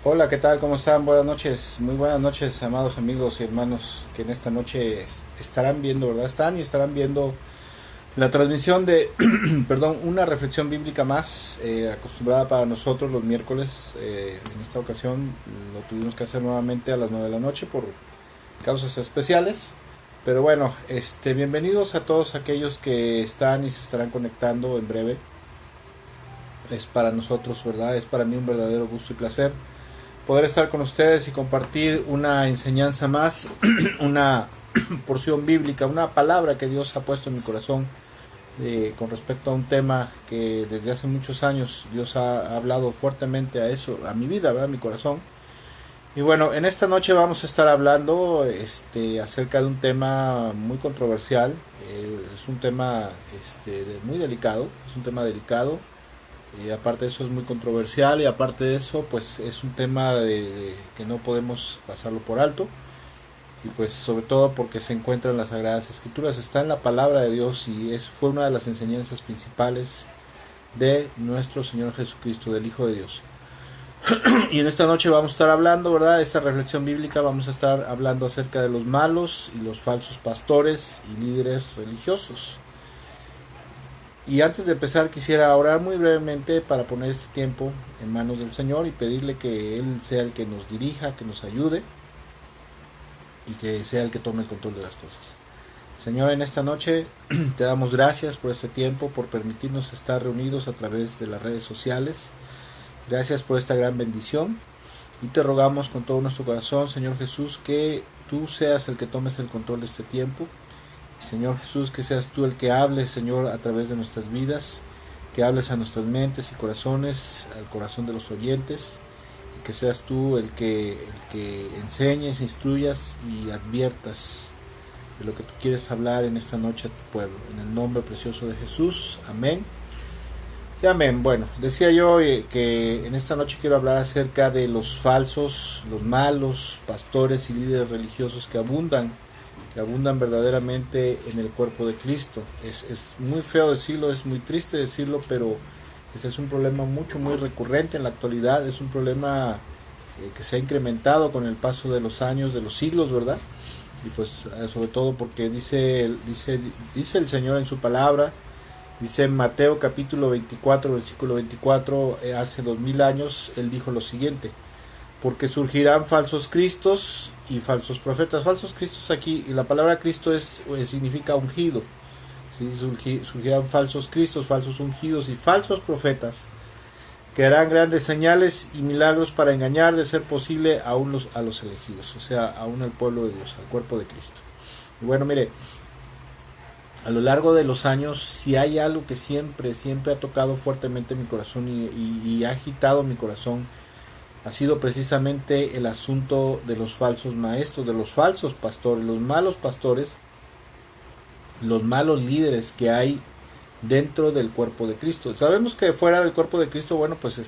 Hola, ¿qué tal? ¿Cómo están? Buenas noches, muy buenas noches, amados amigos y hermanos que en esta noche estarán viendo, ¿verdad? Están y estarán viendo la transmisión de, perdón, una reflexión bíblica más acostumbrada para nosotros los miércoles. En esta ocasión lo tuvimos que hacer nuevamente a las 9 de la noche por causas especiales. Pero bueno, bienvenidos a todos aquellos que están y se estarán conectando en breve. Es para nosotros, ¿verdad? Es para mí un verdadero gusto y placer poder estar con ustedes y compartir una enseñanza más, una porción bíblica, una palabra que Dios ha puesto en mi corazón con respecto a un tema que desde hace muchos años Dios ha hablado fuertemente a eso, a mi vida, ¿verdad? A mi corazón. Y bueno, en esta noche vamos a estar hablando acerca de un tema muy controversial, es un tema muy delicado, es un tema delicado, y aparte de eso es muy controversial y aparte de eso pues es un tema que no podemos pasarlo por alto y pues sobre todo porque se encuentra en las Sagradas Escrituras, está en la palabra de Dios y fue una de las enseñanzas principales de nuestro Señor Jesucristo, del Hijo de Dios. Y en esta noche vamos a estar hablando, ¿verdad? Esta reflexión bíblica vamos a estar hablando acerca de los malos y los falsos pastores y líderes religiosos. Y antes de empezar quisiera orar muy brevemente para poner este tiempo en manos del Señor y pedirle que Él sea el que nos dirija, que nos ayude y que sea el que tome el control de las cosas. Señor, en esta noche te damos gracias por este tiempo, por permitirnos estar reunidos a través de las redes sociales. Gracias por esta gran bendición y te rogamos con todo nuestro corazón, Señor Jesús, que tú seas el que tomes el control de este tiempo. Señor Jesús, que seas tú el que hables, Señor, a través de nuestras vidas, que hables a nuestras mentes y corazones, al corazón de los oyentes, y que seas tú el que enseñes, instruyas y adviertas de lo que tú quieres hablar en esta noche a tu pueblo. En el nombre precioso de Jesús, amén. Y amén. Bueno, decía yo que en esta noche quiero hablar acerca de los falsos, los malos pastores y líderes religiosos que abundan verdaderamente en el cuerpo de Cristo. Es muy feo decirlo, es muy triste decirlo, pero ese es un problema muy recurrente en la actualidad, es un problema que se ha incrementado con el paso de los años, de los siglos, ¿verdad? Y pues sobre todo porque dice el Señor en su palabra, dice en Mateo capítulo 24, versículo 24, hace 2000 años, Él dijo lo siguiente: porque surgirán falsos cristos y falsos profetas. Falsos cristos aquí, y la palabra Cristo significa ungido. ¿Sí? Surgirán falsos cristos, falsos ungidos y falsos profetas que harán grandes señales y milagros para engañar, de ser posible, a los elegidos, o sea, aún al pueblo de Dios, al cuerpo de Cristo. Y bueno, mire, a lo largo de los años, si hay algo que siempre ha tocado fuertemente mi corazón y ha agitado mi corazón, ha sido precisamente el asunto de los falsos maestros, de los falsos pastores, los malos líderes que hay dentro del cuerpo de Cristo. Sabemos que fuera del cuerpo de Cristo, bueno, pues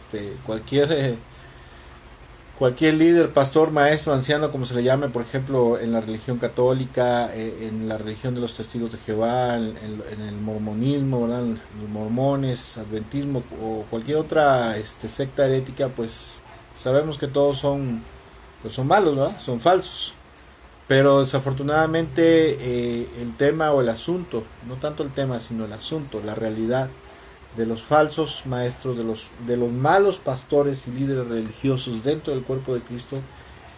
cualquier líder, pastor, maestro, anciano, como se le llame, por ejemplo, en la religión católica, en la religión de los testigos de Jehová, en el mormonismo, ¿verdad? Los mormones, adventismo o cualquier otra secta herética, pues sabemos que todos son malos, ¿verdad? Son falsos. Pero desafortunadamente el tema o el asunto, no tanto el tema, sino el asunto, la realidad de los falsos maestros, de los malos pastores y líderes religiosos dentro del cuerpo de Cristo,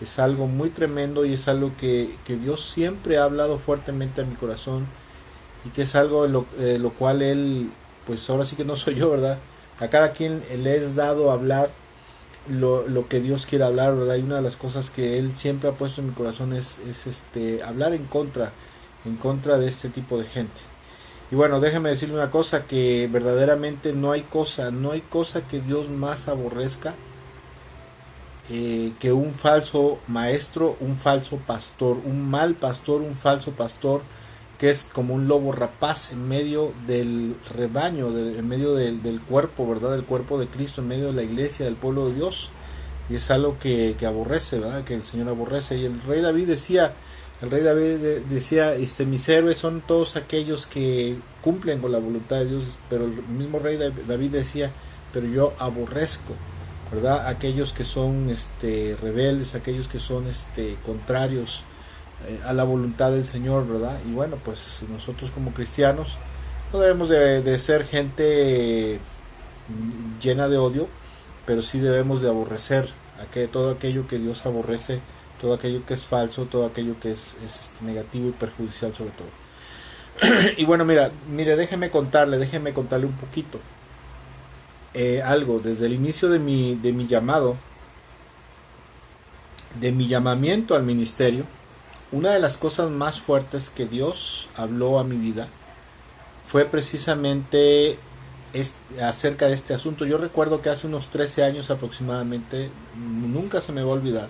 es algo muy tremendo y es algo que Dios siempre ha hablado fuertemente a mi corazón y que es algo en lo cual Él, pues ahora sí que no soy yo, ¿verdad? A cada quien le es dado hablar lo que Dios quiere hablar, ¿verdad? Y una de las cosas que Él siempre ha puesto en mi corazón es hablar en contra de este tipo de gente. Y bueno, déjeme decirle una cosa, que verdaderamente no hay cosa que Dios más aborrezca que un falso maestro, un falso pastor, un mal pastor, un falso pastor que es como un lobo rapaz en medio del rebaño, en medio del cuerpo, ¿verdad? Del cuerpo de Cristo, en medio de la iglesia, del pueblo de Dios. Y es algo que aborrece, ¿verdad? Que el Señor aborrece. Y el rey David decía, mis héroes son todos aquellos que cumplen con la voluntad de Dios, pero el mismo rey David decía, pero yo aborrezco ¿verdad? Aquellos que son rebeldes, aquellos que son contrarios a la voluntad del Señor, ¿verdad? Y bueno, pues nosotros como cristianos no debemos de ser gente llena de odio, pero sí debemos de aborrecer todo aquello que Dios aborrece, todo aquello que es falso, todo aquello que es negativo y perjudicial sobre todo. Y bueno, mire, déjeme contarle un poquito algo. Desde el inicio de mi llamado, de mi llamamiento al ministerio, una de las cosas más fuertes que Dios habló a mi vida fue precisamente acerca de este asunto. Yo recuerdo que hace unos 13 años aproximadamente, nunca se me va a olvidar,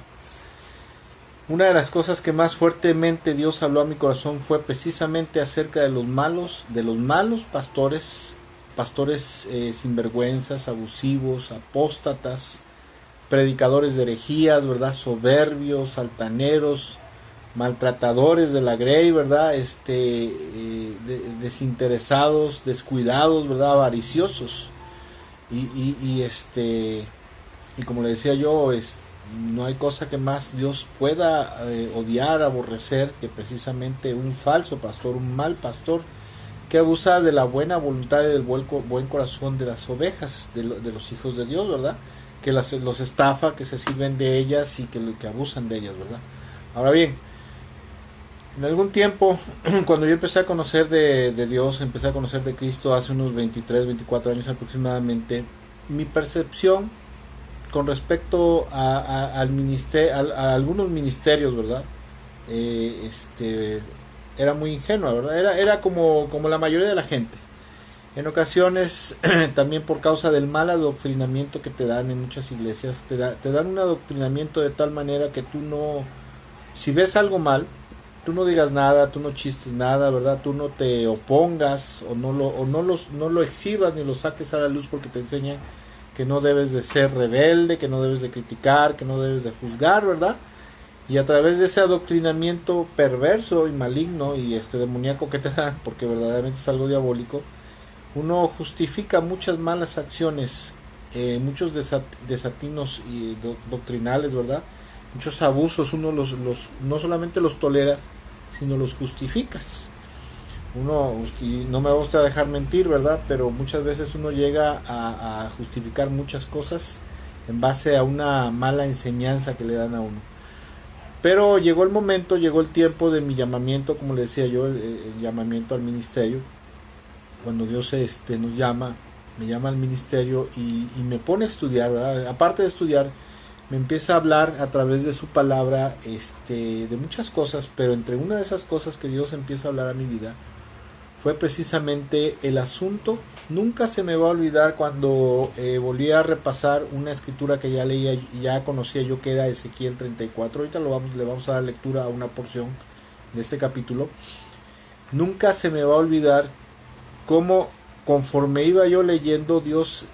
una de las cosas que más fuertemente Dios habló a mi corazón fue precisamente acerca de los malos pastores, sinvergüenzas, abusivos, apóstatas, predicadores de herejías, ¿verdad? Soberbios, altaneros, maltratadores de la grey, ¿verdad? Desinteresados, descuidados, ¿verdad? Avariciosos. Y como le decía yo, no hay cosa que más Dios pueda odiar, aborrecer, que precisamente un falso pastor, un mal pastor, que abusa de la buena voluntad y del buen corazón de las ovejas, de los hijos de Dios, ¿verdad? Que los estafa, que se sirven de ellas y que abusan de ellas, ¿verdad? Ahora bien, en algún tiempo, cuando yo empecé a conocer de Dios, empecé a conocer de Cristo hace unos 23, 24 años aproximadamente, mi percepción con respecto a algunos ministerios, ¿verdad? Era muy ingenua, ¿verdad? Era como la mayoría de la gente. En ocasiones, también por causa del mal adoctrinamiento que te dan en muchas iglesias, te dan un adoctrinamiento de tal manera que tú no, si ves algo mal, tú no digas nada, tú no chistes nada, ¿verdad? Tú no te opongas o no lo exhibas ni lo saques a la luz, porque te enseñan que no debes de ser rebelde, que no debes de criticar, que no debes de juzgar, ¿verdad? Y a través de ese adoctrinamiento perverso y maligno y demoníaco que te dan, porque verdaderamente es algo diabólico, uno justifica muchas malas acciones, muchos desatinos y doctrinales, ¿verdad? Muchos abusos, uno no solamente los toleras, sino los justificas. Y no me gusta dejar mentir, ¿verdad? Pero muchas veces uno llega a justificar muchas cosas en base a una mala enseñanza que le dan a uno. Pero llegó el tiempo de mi llamamiento, como le decía yo, el llamamiento al ministerio. Cuando Dios nos llama, me llama al ministerio y me pone a estudiar, ¿verdad? Aparte de estudiar, me empieza a hablar a través de su palabra de muchas cosas, pero entre una de esas cosas que Dios empieza a hablar a mi vida fue precisamente el asunto. Nunca se me va a olvidar cuando volví a repasar una escritura que ya leía y ya conocía yo, que era Ezequiel 34. Ahorita le vamos a dar lectura a una porción de este capítulo. Nunca se me va a olvidar cómo, conforme iba yo leyendo, Dios,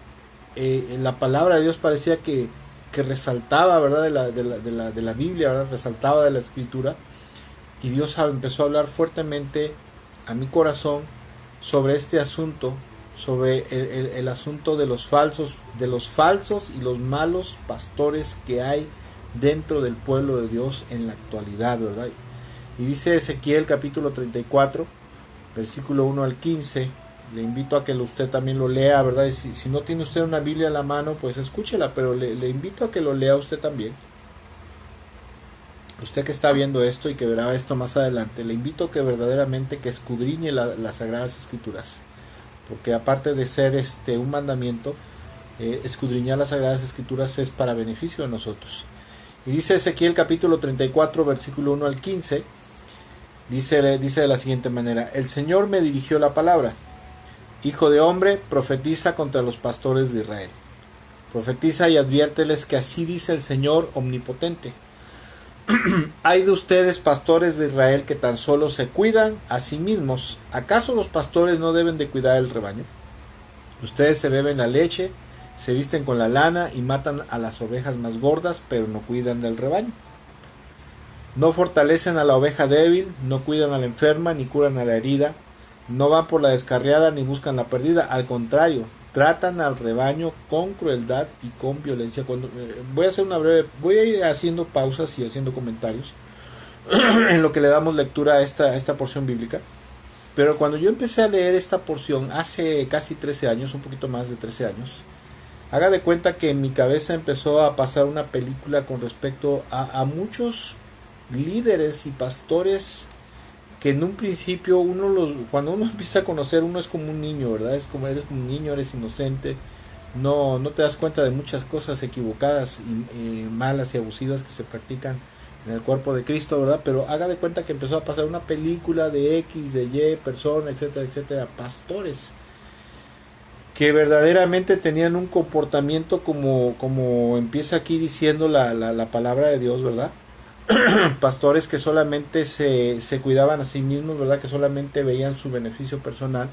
la palabra de Dios parecía que resaltaba, ¿verdad? de la Biblia, ¿verdad? Resaltaba de la escritura, y Dios empezó a hablar fuertemente a mi corazón sobre este asunto, sobre el asunto de los falsos y los malos pastores que hay dentro del pueblo de Dios en la actualidad, ¿verdad? Y dice Ezequiel capítulo 34, versículo 1 al 15. Le invito a que usted también lo lea, ¿verdad? Y si no tiene usted una Biblia en la mano, pues escúchela, pero le invito a que lo lea usted también. Usted que está viendo esto y que verá esto más adelante, le invito a que verdaderamente que escudriñe las Sagradas Escrituras, porque aparte de ser un mandamiento, escudriñar las Sagradas Escrituras es para beneficio de nosotros. Y dice Ezequiel capítulo 34, versículo 1 al 15, dice de la siguiente manera: el Señor me dirigió la palabra: hijo de hombre, profetiza contra los pastores de Israel. Profetiza y adviérteles que así dice el Señor omnipotente: hay de ustedes, pastores de Israel, que tan solo se cuidan a sí mismos. ¿Acaso los pastores no deben de cuidar el rebaño? Ustedes se beben la leche, se visten con la lana y matan a las ovejas más gordas, pero no cuidan del rebaño. No fortalecen a la oveja débil, no cuidan a la enferma, ni curan a la herida. No van por la descarriada, ni buscan la perdida. Al contrario, tratan al rebaño con crueldad y con violencia. Voy a ir haciendo pausas y haciendo comentarios en lo que le damos lectura a esta porción bíblica. Pero cuando yo empecé a leer esta porción hace casi 13 años, un poquito más de 13 años, haga de cuenta que en mi cabeza empezó a pasar una película con respecto a muchos líderes y pastores que en un principio cuando uno empieza a conocer, uno es como un niño, ¿verdad? Eres como un niño, eres inocente, no te das cuenta de muchas cosas equivocadas y malas y abusivas que se practican en el cuerpo de Cristo, ¿verdad? Pero haga de cuenta que empezó a pasar una película de X, de Y, persona, etcétera, etcétera, pastores que verdaderamente tenían un comportamiento como empieza aquí diciendo la palabra de Dios, ¿verdad? Pastores que solamente se cuidaban a sí mismos, ¿verdad? Que solamente veían su beneficio personal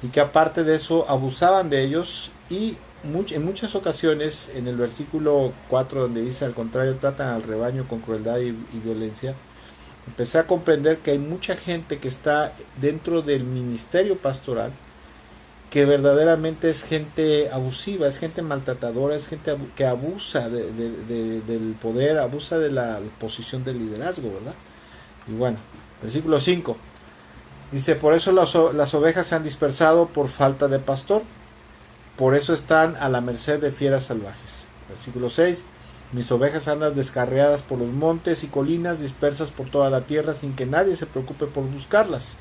y que aparte de eso abusaban de ellos y en muchas ocasiones en el versículo 4 donde dice al contrario tratan al rebaño con crueldad y violencia, empecé a comprender que hay mucha gente que está dentro del ministerio pastoral que verdaderamente es gente abusiva, es gente maltratadora, es gente que abusa del poder, abusa de la posición de liderazgo, ¿verdad? Y bueno, versículo 5 dice, por eso las ovejas se han dispersado por falta de pastor, por eso están a la merced de fieras salvajes. Versículo 6, mis ovejas andan descarriadas por los montes y colinas, dispersas por toda la tierra, sin que nadie se preocupe por buscarlas.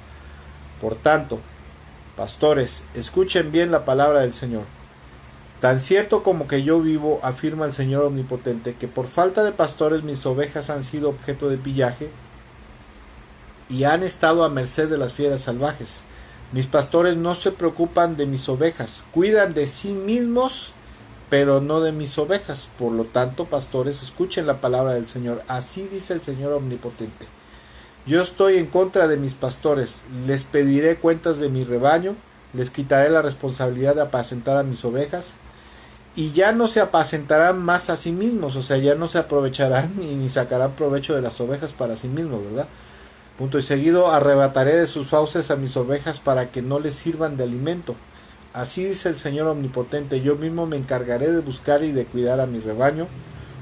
Por tanto, pastores, escuchen bien la palabra del Señor. Tan cierto como que yo vivo, afirma el Señor Omnipotente, que por falta de pastores mis ovejas han sido objeto de pillaje y han estado a merced de las fieras salvajes. Mis pastores no se preocupan de mis ovejas, cuidan de sí mismos, pero no de mis ovejas. Por lo tanto, pastores, escuchen la palabra del Señor. Así dice el Señor Omnipotente. Yo estoy en contra de mis pastores, les pediré cuentas de mi rebaño, les quitaré la responsabilidad de apacentar a mis ovejas, y ya no se apacentarán más a sí mismos, o sea, ya no se aprovecharán ni sacarán provecho de las ovejas para sí mismos, ¿verdad? Punto y seguido, arrebataré de sus fauces a mis ovejas para que no les sirvan de alimento. Así dice el Señor Omnipotente, yo mismo me encargaré de buscar y de cuidar a mi rebaño.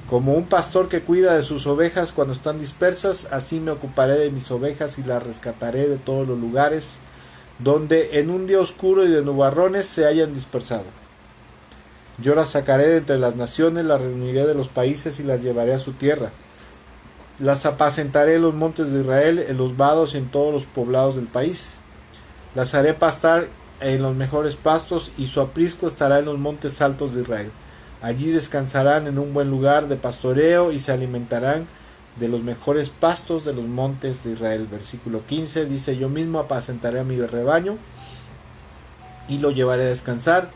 Como un pastor que cuida de sus ovejas cuando están dispersas, así me ocuparé de mis ovejas y las rescataré de todos los lugares donde en un día oscuro y de nubarrones se hayan dispersado. Yo las sacaré de entre las naciones, las reuniré de los países y las llevaré a su tierra. Las apacentaré en los montes de Israel, en los vados y en todos los poblados del país. Las haré pastar en los mejores pastos y su aprisco estará en los montes altos de Israel. Allí descansarán en un buen lugar de pastoreo y se alimentarán de los mejores pastos de los montes de Israel. Versículo 15 dice, yo mismo apacentaré a mi rebaño y lo llevaré a descansar,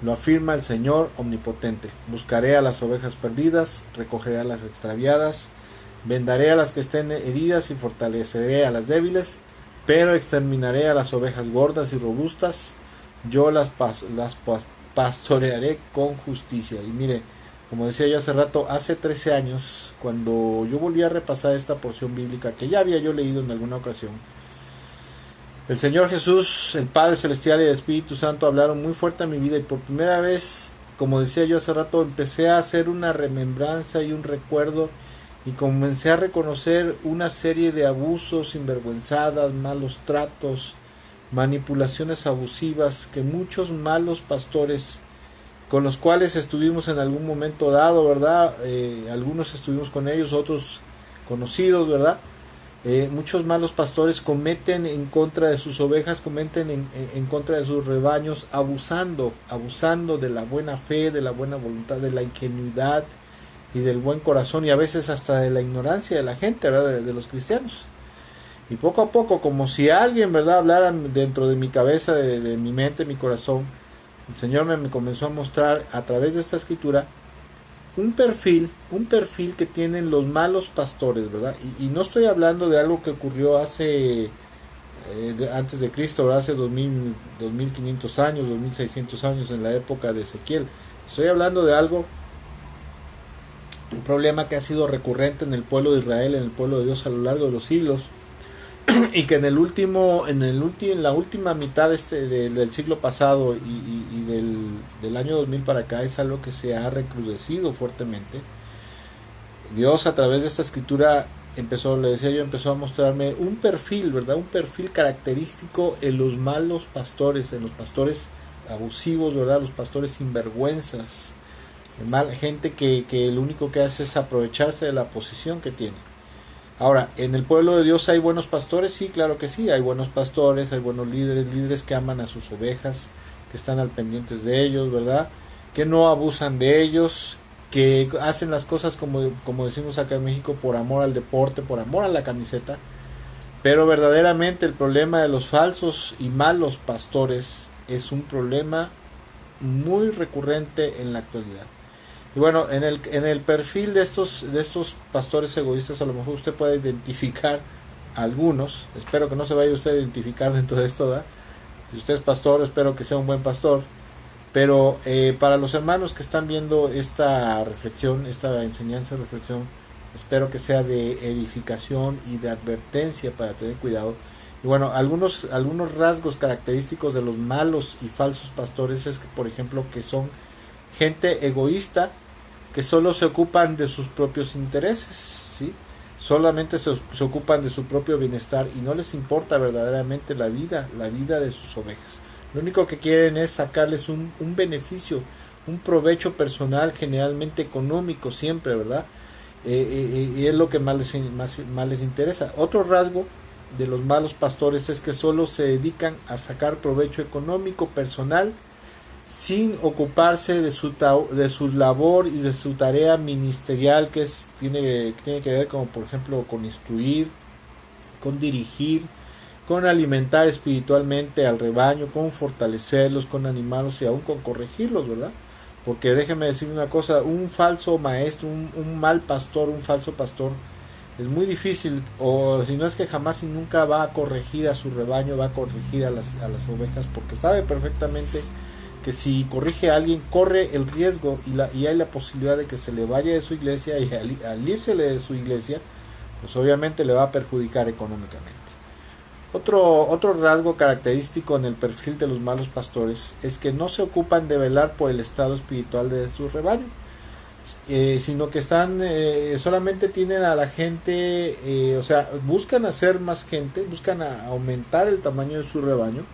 lo afirma el Señor Omnipotente. Buscaré a las ovejas perdidas, recogeré a las extraviadas, vendaré a las que estén heridas y fortaleceré a las débiles, pero exterminaré a las ovejas gordas y robustas, yo las pastorearé con justicia. Y mire, como decía yo hace rato, hace 13 años, cuando yo volví a repasar esta porción bíblica que ya había yo leído en alguna ocasión, el Señor Jesús, el Padre Celestial y el Espíritu Santo hablaron muy fuerte a mi vida y por primera vez, como decía yo hace rato, empecé a hacer una remembranza y un recuerdo y comencé a reconocer una serie de abusos, sinvergüenzadas, malos tratos, manipulaciones abusivas que muchos malos pastores con los cuales estuvimos en algún momento dado, ¿verdad? Algunos estuvimos con ellos, otros conocidos, ¿verdad? Muchos malos pastores cometen en contra de sus ovejas, cometen en contra de sus rebaños, abusando de la buena fe, de la buena voluntad, de la ingenuidad y del buen corazón y a veces hasta de la ignorancia de la gente, ¿verdad? De los cristianos. Y poco a poco, como si alguien, ¿verdad?, hablara dentro de mi cabeza, de mi mente, mi corazón, el Señor me comenzó a mostrar a través de esta escritura un perfil que tienen los malos pastores, ¿verdad? Y no estoy hablando de algo que ocurrió hace, antes de Cristo, ¿verdad? Hace 2500 años, 2600 años, en la época de Ezequiel. Estoy hablando de algo, un problema que ha sido recurrente en el pueblo de Israel, en el pueblo de Dios a lo largo de los siglos, y que en la última mitad del siglo pasado y del año 2000 para acá es algo que se ha recrudecido fuertemente. Dios a través de esta escritura empezó a mostrarme un perfil, ¿verdad? Un perfil característico en los malos pastores, en los pastores abusivos, ¿verdad? Los pastores sinvergüenzas, gente que lo único que hace es aprovecharse de la posición que tiene. Ahora, ¿en el pueblo de Dios hay buenos pastores? Sí, claro que sí, hay buenos pastores, hay buenos líderes que aman a sus ovejas, que están al pendientes de ellos, ¿verdad? Que no abusan de ellos, que hacen las cosas como decimos acá en México, por amor al deporte, por amor a la camiseta. Pero verdaderamente el problema de los falsos y malos pastores es un problema muy recurrente en la actualidad. Y bueno, en el perfil de estos pastores egoístas, a lo mejor usted puede identificar algunos. Espero que no se vaya usted a identificar dentro de esto, ¿verdad? Si usted es pastor, espero que sea un buen pastor. Pero para los hermanos que están viendo esta reflexión, esta enseñanza, reflexión, espero que sea de edificación y de advertencia para tener cuidado. Y bueno, algunos rasgos característicos de los malos y falsos pastores es que, por ejemplo, que son gente egoísta, que solo se ocupan de sus propios intereses, ¿sí? Solamente se ocupan de su propio bienestar y no les importa verdaderamente la vida de sus ovejas. Lo único que quieren es sacarles un beneficio, un provecho personal, generalmente económico siempre, ¿verdad? Y es lo que más les interesa. Otro rasgo de los malos pastores es que solo se dedican a sacar provecho económico personal sin ocuparse de su labor y de su tarea ministerial, que tiene que ver, como por ejemplo, con instruir, con dirigir, con alimentar espiritualmente al rebaño, con fortalecerlos, con animarlos y aún con corregirlos, ¿verdad? Porque déjeme decir una cosa, un falso maestro, un mal pastor, un falso pastor, es muy difícil, o si no es que jamás y nunca va a corregir a su rebaño, va a corregir a las ovejas, porque sabe perfectamente que si corrige a alguien, corre el riesgo y hay la posibilidad de que se le vaya de su iglesia, y al írsele de su iglesia, pues obviamente le va a perjudicar económicamente. Otro rasgo característico en el perfil de los malos pastores es que no se ocupan de velar por el estado espiritual de su rebaño, sino que solamente tienen a la gente, o sea, buscan hacer más gente, buscan aumentar el tamaño de su rebaño,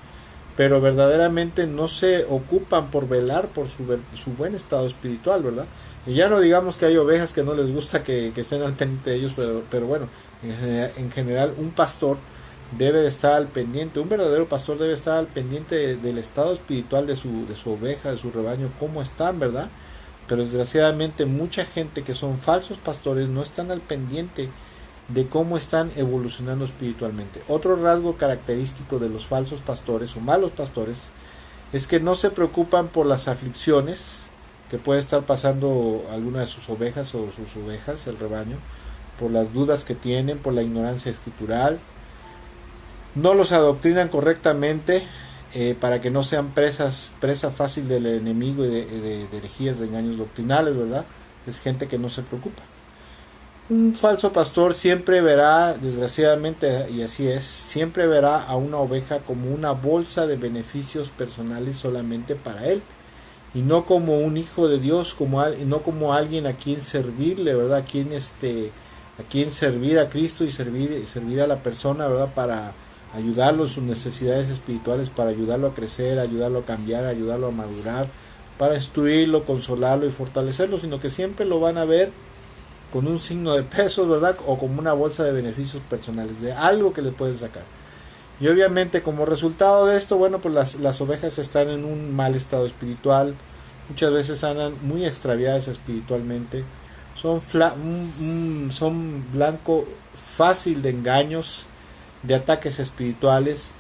pero verdaderamente no se ocupan por velar por su buen estado espiritual, ¿verdad? Y ya no digamos que hay ovejas que no les gusta que estén al pendiente de ellos, pero bueno, en general un pastor debe de estar al pendiente, un verdadero pastor debe estar al pendiente del estado espiritual de su oveja, de su rebaño, cómo están, ¿verdad? Pero desgraciadamente mucha gente que son falsos pastores no están al pendiente de cómo están evolucionando espiritualmente. Otro rasgo característico de los falsos pastores o malos pastores es que no se preocupan por las aflicciones que puede estar pasando alguna de sus ovejas o sus ovejas, el rebaño, por las dudas que tienen, por la ignorancia escritural. No los adoctrinan correctamente para que no sean presa fácil del enemigo y de herejías, de engaños doctrinales, ¿verdad? Es gente que no se preocupa. Un falso pastor siempre verá, desgraciadamente, y así es, siempre verá a una oveja como una bolsa de beneficios personales solamente para él, y no como un hijo de Dios, no como alguien a quien servirle, ¿verdad? A quien servir a Cristo y servir a la persona, ¿verdad? Para ayudarlo en sus necesidades espirituales, para ayudarlo a crecer, ayudarlo a cambiar, ayudarlo a madurar, para instruirlo, consolarlo y fortalecerlo, sino que siempre lo van a ver con un signo de pesos, ¿verdad? O como una bolsa de beneficios personales, de algo que le pueden sacar. Y obviamente como resultado de esto, bueno, pues las ovejas están en un mal estado espiritual, muchas veces andan muy extraviadas espiritualmente, son blanco fácil de engaños, de ataques espirituales,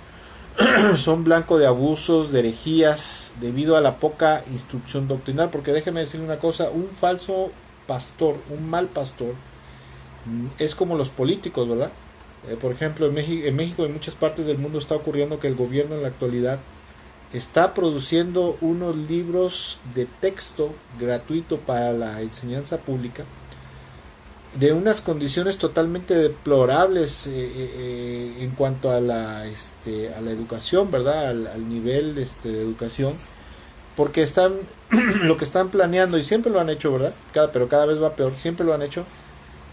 son blanco de abusos, de herejías, debido a la poca instrucción doctrinal. Porque déjeme decirle una cosa, un falso pastor, un mal pastor, es como los políticos, ¿verdad? Por ejemplo, en México y en muchas partes del mundo está ocurriendo que el gobierno en la actualidad está produciendo unos libros de texto gratuito para la enseñanza pública, de unas condiciones totalmente deplorables en cuanto a a la educación, ¿verdad? Al nivel de educación, porque están lo que están planeando, y siempre lo han hecho, ¿verdad? Pero cada vez va peor, siempre lo han hecho.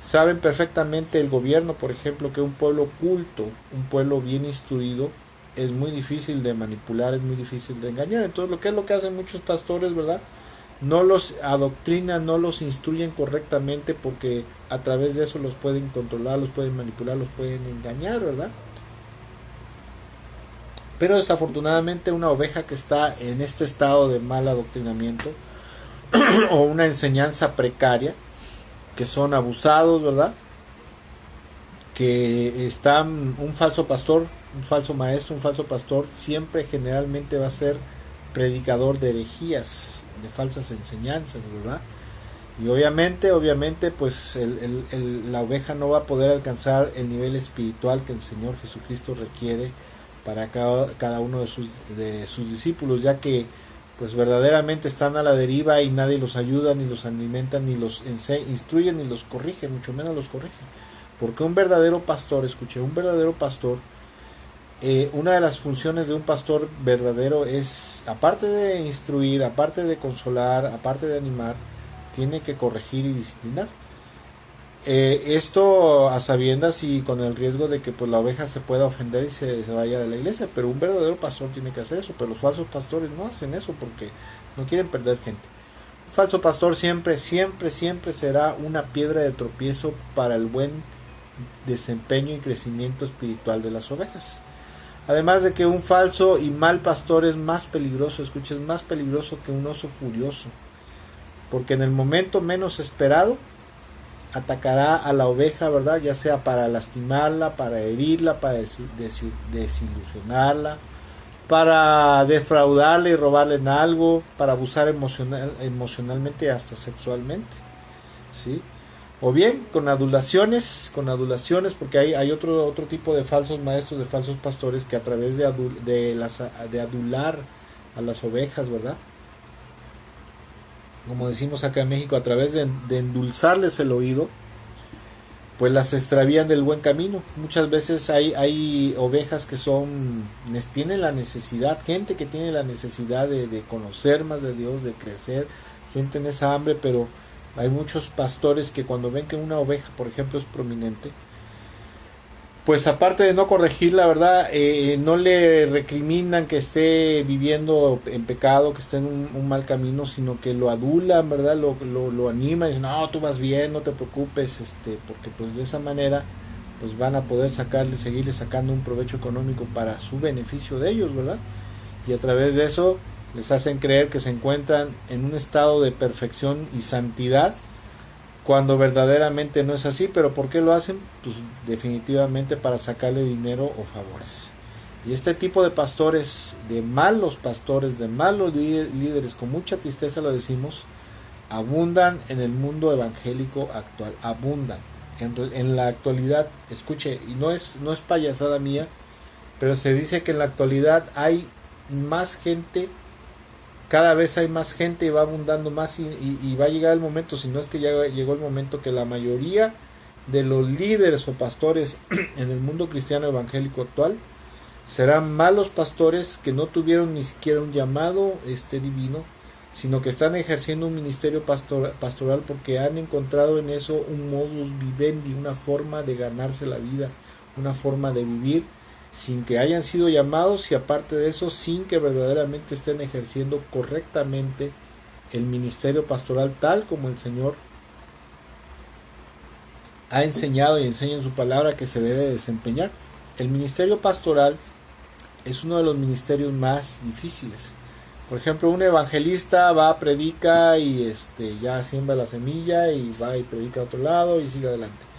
Saben perfectamente el gobierno, por ejemplo, que un pueblo culto, un pueblo bien instruido, es muy difícil de manipular, es muy difícil de engañar. Entonces, lo que es lo que hacen muchos pastores, ¿verdad? No los adoctrinan, no los instruyen correctamente, porque a través de eso los pueden controlar, los pueden manipular, los pueden engañar, ¿verdad? Pero desafortunadamente una oveja que está en este estado de mal adoctrinamiento o una enseñanza precaria, que son abusados, ¿verdad? Que están un falso pastor, un falso maestro, un falso pastor, siempre generalmente va a ser predicador de herejías, de falsas enseñanzas, ¿verdad? Y obviamente, pues la oveja no va a poder alcanzar el nivel espiritual que el Señor Jesucristo requiere para cada uno de sus discípulos, ya que pues verdaderamente están a la deriva y nadie los ayuda, ni los alimenta, ni los instruye, ni los corrige, mucho menos los corrige. Porque un verdadero pastor, un verdadero pastor, una de las funciones de un pastor verdadero es, aparte de instruir, aparte de consolar, aparte de animar, tiene que corregir y disciplinar. Esto a sabiendas y con el riesgo de que pues la oveja se pueda ofender y se vaya de la iglesia, pero un verdadero pastor tiene que hacer eso, pero los falsos pastores no hacen eso porque no quieren perder gente. Un falso pastor siempre será una piedra de tropiezo para el buen desempeño y crecimiento espiritual de las ovejas. Además de que un falso y mal pastor es más peligroso, es más peligroso que un oso furioso, porque en el momento menos esperado atacará a la oveja, ¿verdad? Ya sea para lastimarla, para herirla, para desilusionarla, para defraudarle y robarle en algo, para abusar emocionalmente, hasta sexualmente, ¿sí? O bien con adulaciones, porque hay otro tipo de falsos maestros, de falsos pastores, que a través de adular a las ovejas, ¿verdad? Como decimos acá en México, a través de endulzarles el oído, pues las extravían del buen camino. Muchas veces hay ovejas que tienen la necesidad, gente que tiene la necesidad de conocer más de Dios, de crecer, sienten esa hambre, pero hay muchos pastores que cuando ven que una oveja, por ejemplo, es prominente, pues aparte de no corregir, la verdad, no le recriminan que esté viviendo en pecado, que esté en un mal camino, sino que lo adulan, ¿verdad? Lo animan y dicen, no, tú vas bien, no te preocupes, porque pues de esa manera pues van a poder seguirle sacando un provecho económico para su beneficio de ellos, ¿verdad? Y a través de eso les hacen creer que se encuentran en un estado de perfección y santidad, cuando verdaderamente no es así. Pero ¿por qué lo hacen? Pues definitivamente para sacarle dinero o favores. Y este tipo de pastores, de malos líderes, con mucha tristeza lo decimos, abundan en el mundo evangélico actual, abundan en la actualidad. Escuche, y no es payasada mía, pero se dice que en la actualidad hay más gente, cada vez hay más gente y va abundando más, y va a llegar el momento, si no es que ya llegó el momento, que la mayoría de los líderes o pastores en el mundo cristiano evangélico actual serán malos pastores que no tuvieron ni siquiera un llamado divino, sino que están ejerciendo un ministerio pastoral porque han encontrado en eso un modus vivendi, una forma de ganarse la vida, una forma de vivir sin que hayan sido llamados, y aparte de eso sin que verdaderamente estén ejerciendo correctamente el ministerio pastoral tal como el Señor ha enseñado y enseña en su palabra que se debe desempeñar. El ministerio pastoral es uno de los ministerios más difíciles. Por ejemplo, un evangelista va, predica y ya siembra la semilla y va y predica a otro lado y sigue adelante.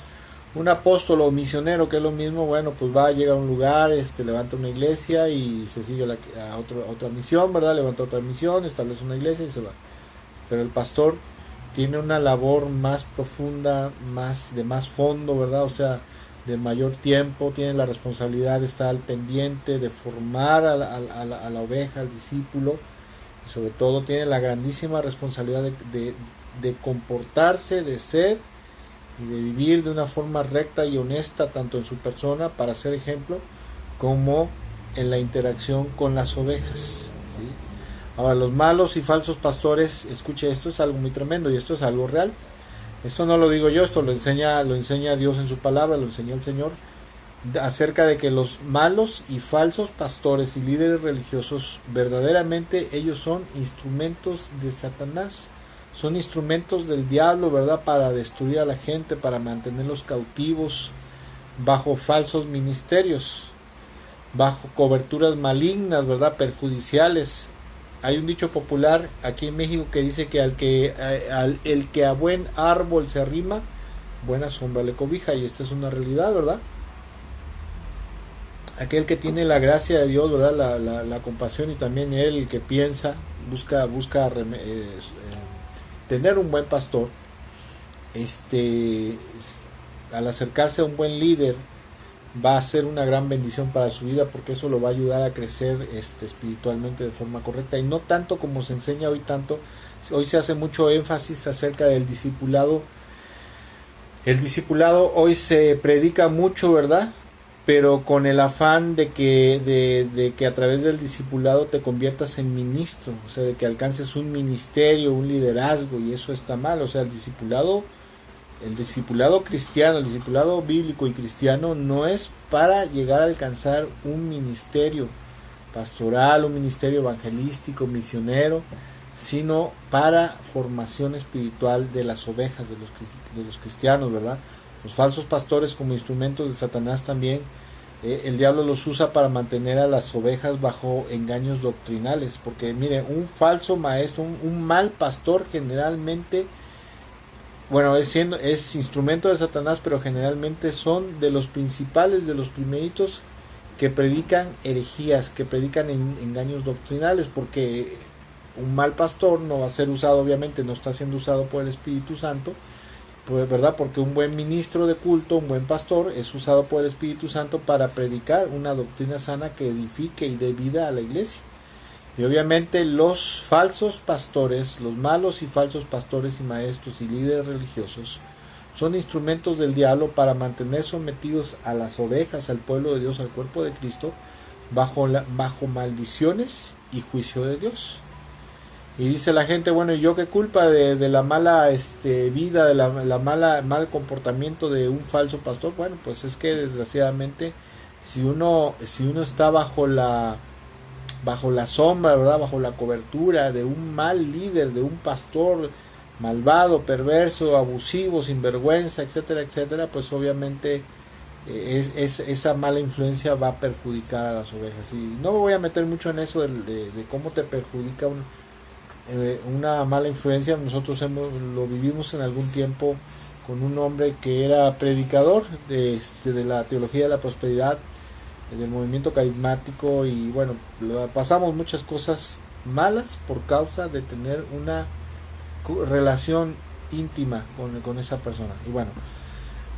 Un apóstol o misionero, que es lo mismo, bueno, pues va, llega a un lugar, levanta una iglesia y se sigue a otra misión, ¿verdad? Levanta otra misión, establece una iglesia y se va. Pero el pastor tiene una labor más profunda, de más fondo, ¿verdad? O sea, de mayor tiempo, tiene la responsabilidad de estar al pendiente, de formar a la oveja, al discípulo, y sobre todo tiene la grandísima responsabilidad de comportarse, de ser y de vivir de una forma recta y honesta, tanto en su persona para ser ejemplo, como en la interacción con las ovejas, ¿sí? Ahora, los malos y falsos pastores, escuche, esto es algo muy tremendo y esto es algo real. Esto no lo digo yo, esto lo enseña Dios en su palabra, lo enseña el Señor, acerca de que los malos y falsos pastores y líderes religiosos, verdaderamente ellos son instrumentos de Satanás, son instrumentos del diablo, ¿verdad? Para destruir a la gente, para mantenerlos cautivos bajo falsos ministerios, bajo coberturas malignas, ¿verdad? Perjudiciales. Hay un dicho popular aquí en México que dice que el que a buen árbol se arrima, buena sombra le cobija, y esta es una realidad, ¿verdad? Aquel que tiene la gracia de Dios, ¿verdad? La compasión, y también él, el que piensa, busca tener un buen pastor, al acercarse a un buen líder, va a ser una gran bendición para su vida, porque eso lo va a ayudar a crecer espiritualmente de forma correcta, y no tanto como se enseña hoy se hace mucho énfasis acerca del discipulado. El discipulado hoy se predica mucho, ¿verdad? Pero con el afán de que a través del discipulado te conviertas en ministro, o sea, de que alcances un ministerio, un liderazgo, y eso está mal. O sea, el discipulado cristiano, el discipulado bíblico y cristiano no es para llegar a alcanzar un ministerio pastoral, un ministerio evangelístico, misionero, sino para formación espiritual de las ovejas, de los cristianos, ¿verdad? Los falsos pastores, como instrumentos de Satanás también, el diablo los usa para mantener a las ovejas bajo engaños doctrinales, porque mire, un falso maestro, un mal pastor generalmente, bueno, es instrumento de Satanás, pero generalmente son de los principales, de los primeritos que predican herejías, que predican engaños doctrinales, porque un mal pastor no va a ser usado, obviamente no está siendo usado por el Espíritu Santo, pues, ¿verdad? Porque un buen ministro de culto, un buen pastor, es usado por el Espíritu Santo para predicar una doctrina sana que edifique y dé vida a la iglesia. Y obviamente los falsos pastores, los malos y falsos pastores y maestros y líderes religiosos, son instrumentos del diablo para mantener sometidos a las ovejas, al pueblo de Dios, al cuerpo de Cristo, bajo maldiciones y juicio de Dios. Y dice la gente, bueno, ¿y yo qué culpa de la mala vida, de la mal comportamiento de un falso pastor? Bueno, pues es que desgraciadamente si uno está bajo la sombra, ¿verdad? Bajo la cobertura de un mal líder, de un pastor malvado, perverso, abusivo, sinvergüenza, etcétera, etcétera, pues obviamente esa mala influencia va a perjudicar a las ovejas. Y no me voy a meter mucho en eso de cómo te perjudica una mala influencia. Nosotros lo vivimos en algún tiempo con un hombre que era predicador de la teología de la prosperidad, del movimiento carismático, y bueno, pasamos muchas cosas malas por causa de tener una relación íntima con esa persona. Y bueno,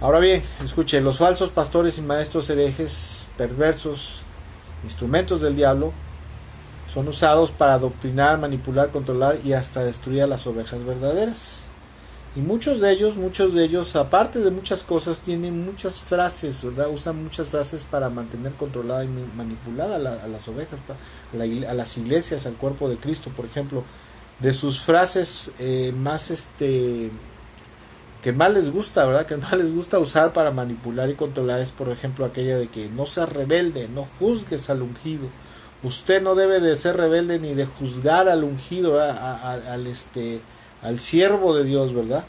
ahora bien, escuche, los falsos pastores y maestros herejes, perversos, instrumentos del diablo, son usados para adoctrinar, manipular, controlar y hasta destruir a las ovejas verdaderas. Y muchos de ellos, aparte de muchas cosas, tienen muchas frases, ¿verdad? Usan muchas frases para mantener controlada y manipulada a las ovejas, a las iglesias, al cuerpo de Cristo. Por ejemplo, de sus frases más que más les gusta, ¿verdad? Que más les gusta usar para manipular y controlar es, por ejemplo, aquella de que no seas rebelde, no juzgues al ungido. Usted no debe de ser rebelde ni de juzgar al ungido, al siervo de Dios, ¿verdad?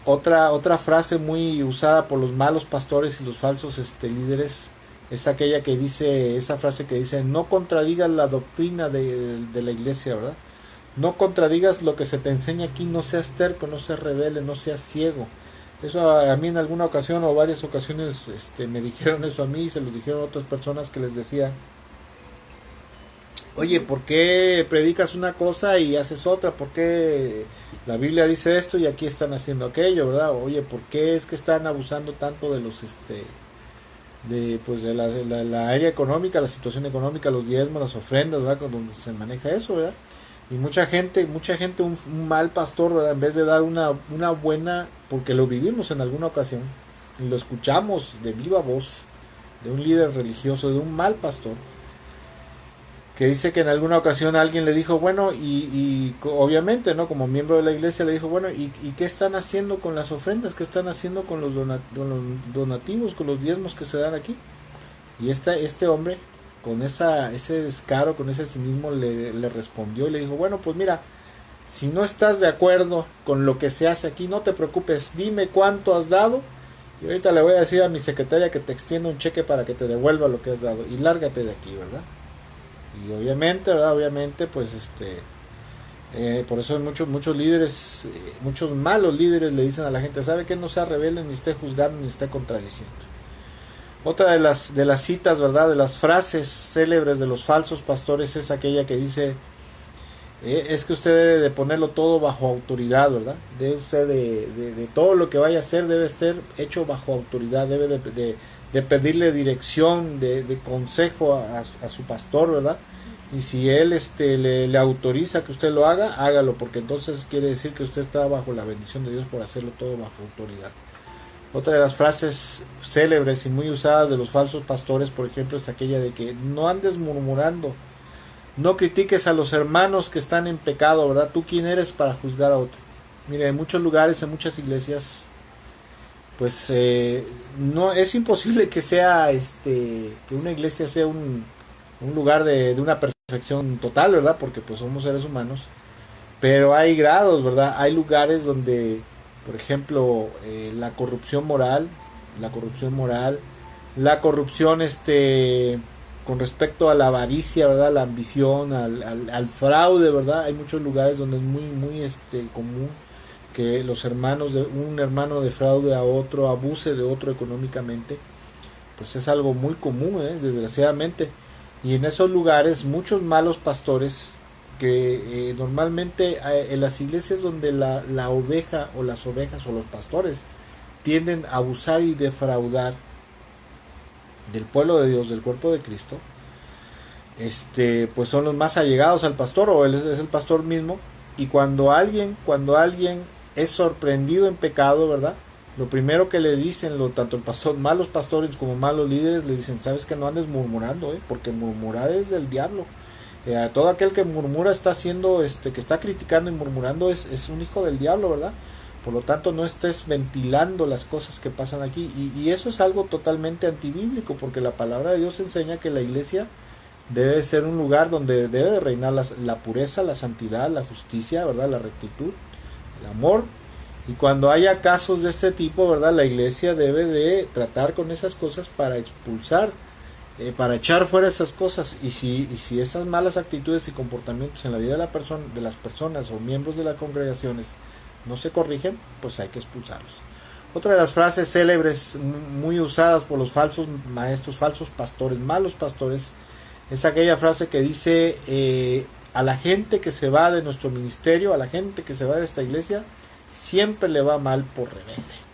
Otra frase muy usada por los malos pastores y los falsos líderes es aquella que dice, esa frase que dice, no contradigas la doctrina de la iglesia, ¿verdad? No contradigas lo que se te enseña aquí, no seas terco, no seas rebelde, no seas ciego. Eso a mí en alguna ocasión o varias ocasiones me dijeron eso a mí, y se lo dijeron a otras personas que les decía, oye, ¿por qué predicas una cosa y haces otra? ¿Por qué la Biblia dice esto y aquí están haciendo aquello, verdad? Oye, ¿por qué es que están abusando tanto de los de la área económica, la situación económica, los diezmos, las ofrendas, ¿verdad? Con donde se maneja eso, ¿verdad? Y mucha gente, un mal pastor, ¿verdad? En vez de dar una buena, porque lo vivimos en alguna ocasión, y lo escuchamos de viva voz, de un líder religioso, de un mal pastor, que dice que en alguna ocasión alguien le dijo, bueno, obviamente, ¿no? Como miembro de la iglesia le dijo, bueno, ¿y qué están haciendo con las ofrendas? ¿Qué están haciendo con los donativos, con los diezmos que se dan aquí? Y este hombre, con ese descaro, con ese cinismo, le respondió y le dijo, bueno, pues mira, si no estás de acuerdo con lo que se hace aquí, no te preocupes, dime cuánto has dado y ahorita le voy a decir a mi secretaria que te extienda un cheque para que te devuelva lo que has dado y lárgate de aquí, ¿verdad? Y obviamente, ¿verdad? Obviamente, pues por eso muchos líderes, muchos malos líderes le dicen a la gente, ¿sabe qué? No sea rebelde, ni esté juzgando, ni esté contradiciendo. Otra de las citas, ¿verdad? De las frases célebres de los falsos pastores es aquella que dice, es que usted debe de ponerlo todo bajo autoridad, ¿verdad? Debe usted de todo lo que vaya a hacer debe estar hecho bajo autoridad, debe de pedirle dirección, de consejo a su pastor, ¿verdad? Y si él le autoriza que usted lo haga, hágalo, porque entonces quiere decir que usted está bajo la bendición de Dios por hacerlo todo bajo autoridad. Otra de las frases célebres y muy usadas de los falsos pastores, por ejemplo, es aquella de que no andes murmurando, no critiques a los hermanos que están en pecado, ¿verdad? ¿Tú quién eres para juzgar a otro? Mire, en muchos lugares, en muchas iglesias, pues no es imposible que sea que una iglesia sea un lugar de una perfección total, ¿verdad? Porque pues somos seres humanos, pero hay grados, ¿verdad? Hay lugares donde, por ejemplo, la corrupción moral, la corrupción con respecto a la avaricia, ¿verdad? La ambición, al fraude, ¿verdad? Hay muchos lugares donde es muy común que un hermano defraude a otro, abuse de otro económicamente. Pues es algo muy común, desgraciadamente. Y en esos lugares muchos malos pastores que normalmente en las iglesias donde la oveja o las ovejas o los pastores tienden a abusar y defraudar del pueblo de Dios, del cuerpo de Cristo, pues son los más allegados al pastor o él es el pastor mismo. Y cuando alguien es sorprendido en pecado, ¿verdad? Lo primero que le dicen, tanto el pastor, malos pastores como malos líderes, le dicen, sabes que no andes murmurando, porque murmurar es del diablo. Todo aquel que murmura está haciendo, que está criticando y murmurando es un hijo del diablo, ¿verdad? Por lo tanto, no estés ventilando las cosas que pasan aquí. Y eso es algo totalmente antibíblico, porque la palabra de Dios enseña que la iglesia debe ser un lugar donde debe de reinar la pureza, la santidad, la justicia, ¿verdad? La rectitud, el amor. Y cuando haya casos de este tipo, ¿verdad? La iglesia debe de tratar con esas cosas para expulsar, para echar fuera esas cosas. Y si esas malas actitudes y comportamientos en la vida de las personas o miembros de las congregaciones no se corrigen, pues hay que expulsarlos. Otra de las frases célebres muy usadas por los falsos maestros, falsos pastores, malos pastores, es aquella frase que dice, a la gente que se va de nuestro ministerio, a la gente que se va de esta iglesia, siempre le va mal por rebelde.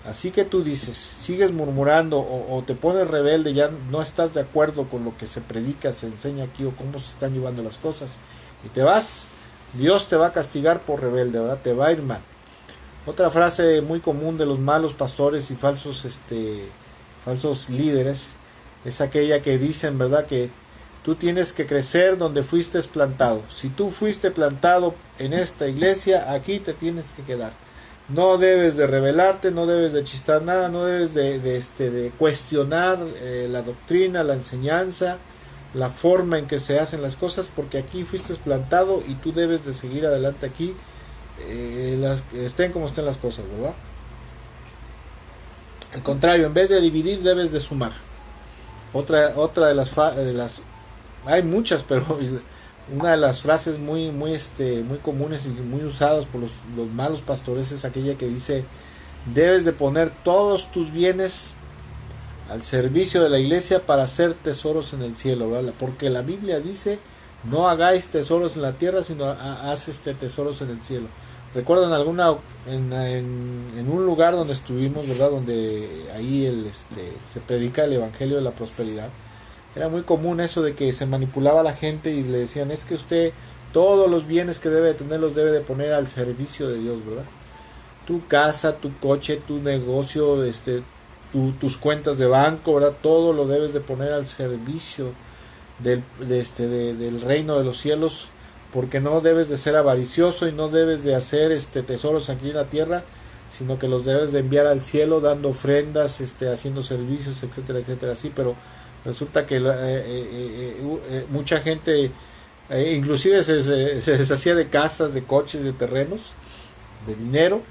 Así que tú dices, sigues murmurando o te pones rebelde, ya no estás de acuerdo con lo que se predica, se enseña aquí o cómo se están llevando las cosas y te vas, Dios te va a castigar por rebelde, ¿verdad? Te va a ir mal. Otra frase muy común de los malos pastores y falsos líderes es aquella que dicen, ¿verdad? Que tú tienes que crecer donde fuiste plantado. Si tú fuiste plantado en esta iglesia, aquí te tienes que quedar. No debes de rebelarte, no debes de chistar nada, no debes de cuestionar la doctrina, la enseñanza, la forma en que se hacen las cosas, porque aquí fuiste plantado y tú debes de seguir adelante aquí, estén como estén las cosas, ¿verdad? Al contrario, en vez de dividir, debes de sumar. Otra de las hay muchas, pero una de las frases muy comunes y muy usadas por los malos pastores es aquella que dice, debes de poner todos tus bienes al servicio de la iglesia para hacer tesoros en el cielo, ¿verdad? Porque la Biblia dice, no hagáis tesoros en la tierra, sino haz tesoros en el cielo. ¿Recuerdan en un lugar donde estuvimos, ¿verdad? Donde ahí se predica el evangelio de la prosperidad? Era muy común eso de que se manipulaba a la gente y le decían, es que usted todos los bienes que debe de tener los debe de poner al servicio de Dios, ¿verdad? Tu casa, tu coche, tu negocio, tus cuentas de banco, ¿verdad? Todo lo debes de poner al servicio del reino de los cielos, porque no debes de ser avaricioso y no debes de hacer tesoros aquí en la tierra, sino que los debes de enviar al cielo dando ofrendas, haciendo servicios, etcétera, etcétera, así. Pero resulta que mucha gente inclusive se deshacía de casas, de coches, de terrenos, de dinero,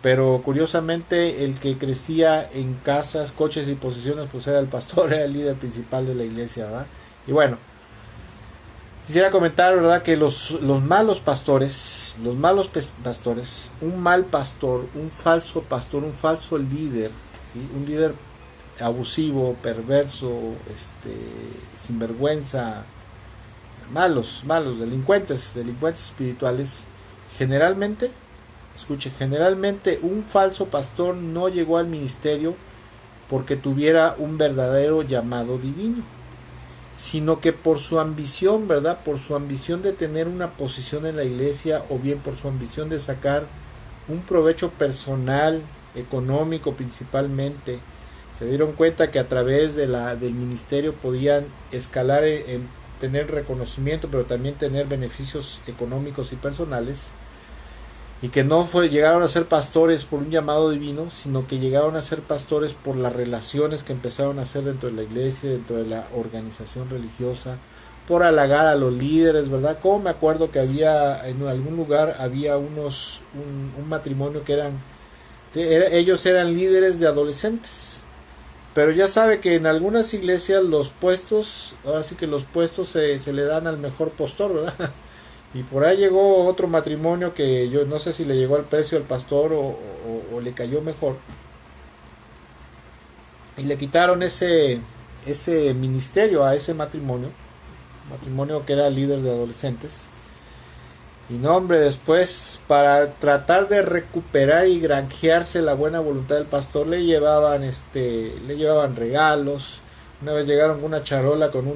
pero curiosamente el que crecía en casas, coches y posesiones pues era el pastor, era el líder principal de la iglesia, ¿verdad? Y bueno, quisiera comentar, ¿verdad?, que los malos pastores, un mal pastor, un falso líder, ¿sí? Un líder abusivo, perverso, sinvergüenza, malos, delincuentes espirituales, generalmente un falso pastor no llegó al ministerio porque tuviera un verdadero llamado divino, sino que por su ambición, ¿verdad? Por su ambición de tener una posición en la iglesia, o bien por su ambición de sacar un provecho personal, económico principalmente, se dieron cuenta que a través del ministerio podían escalar en tener reconocimiento, pero también tener beneficios económicos y personales, y que no llegaron a ser pastores por un llamado divino, sino que llegaron a ser pastores por las relaciones que empezaron a hacer dentro de la iglesia, dentro de la organización religiosa, por halagar a los líderes, ¿verdad? Como me acuerdo que había en algún lugar había un matrimonio que ellos eran líderes de adolescentes, pero ya sabe que en algunas iglesias los puestos, ahora sí que los puestos se le dan al mejor postor, ¿verdad? Y por ahí llegó otro matrimonio que yo no sé si le llegó al precio al pastor o le cayó mejor. Y le quitaron ese ministerio a ese matrimonio que era líder de adolescentes. Y no, hombre, después para tratar de recuperar y granjearse la buena voluntad del pastor le llevaban regalos. Una vez llegaron con una charola con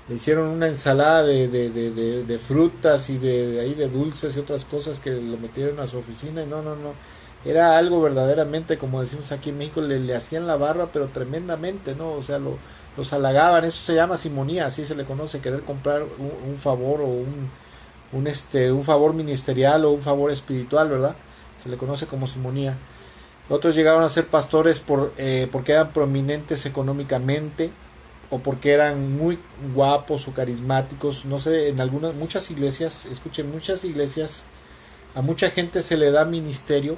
le hicieron una ensalada de frutas y de dulces y otras cosas que le metieron a su oficina, y no, era algo verdaderamente, como decimos aquí en México, le hacían la barba, pero tremendamente, ¿no? O sea, los halagaban. Eso se llama simonía, así se le conoce, querer comprar un favor o un favor ministerial o un favor espiritual, ¿verdad? Se le conoce como simonía. Otros llegaron a ser pastores porque eran prominentes económicamente, o porque eran muy guapos o carismáticos, no sé, muchas iglesias, a mucha gente se le da ministerio,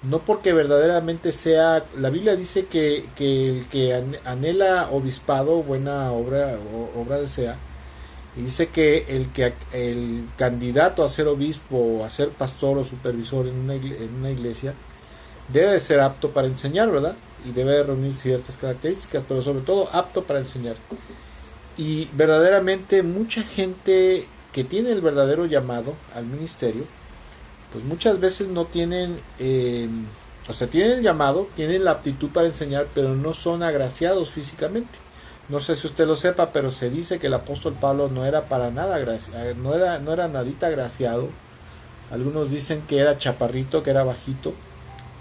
no porque verdaderamente sea, la Biblia dice que el que anhela obispado, buena obra desea, y dice que el candidato a ser obispo o a ser pastor o supervisor en una iglesia debe de ser apto para enseñar, ¿verdad? Y debe reunir ciertas características, pero sobre todo apto para enseñar. Y verdaderamente mucha gente que tiene el verdadero llamado al ministerio, pues muchas veces no tienen, tienen el llamado, tienen la aptitud para enseñar, pero no son agraciados físicamente. No sé si usted lo sepa, pero se dice que el apóstol Pablo no era para nada no era nadita agraciado. Algunos dicen que era chaparrito, que era bajito,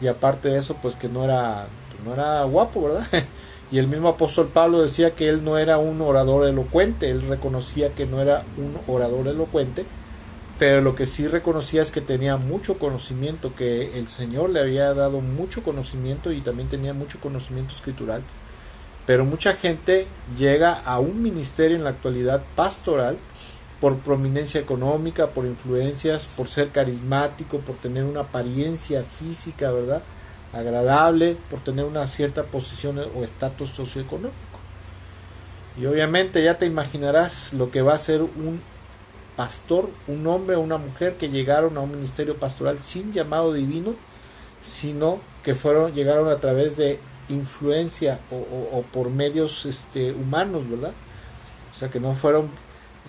y aparte de eso, pues que no era guapo, ¿verdad? Y el mismo apóstol Pablo decía que él no era un orador elocuente. Él reconocía que no era un orador elocuente, pero lo que sí reconocía es que tenía mucho conocimiento, que el Señor le había dado mucho conocimiento, y también tenía mucho conocimiento escritural. Pero mucha gente llega a un ministerio en la actualidad pastoral por prominencia económica, por influencias, por ser carismático, por tener una apariencia física, ¿verdad?, agradable, por tener una cierta posición o estatus socioeconómico. Y obviamente ya te imaginarás lo que va a ser un pastor, un hombre o una mujer que llegaron a un ministerio pastoral sin llamado divino, sino que llegaron a través de influencia o por medios humanos, ¿verdad? O sea, que no fueron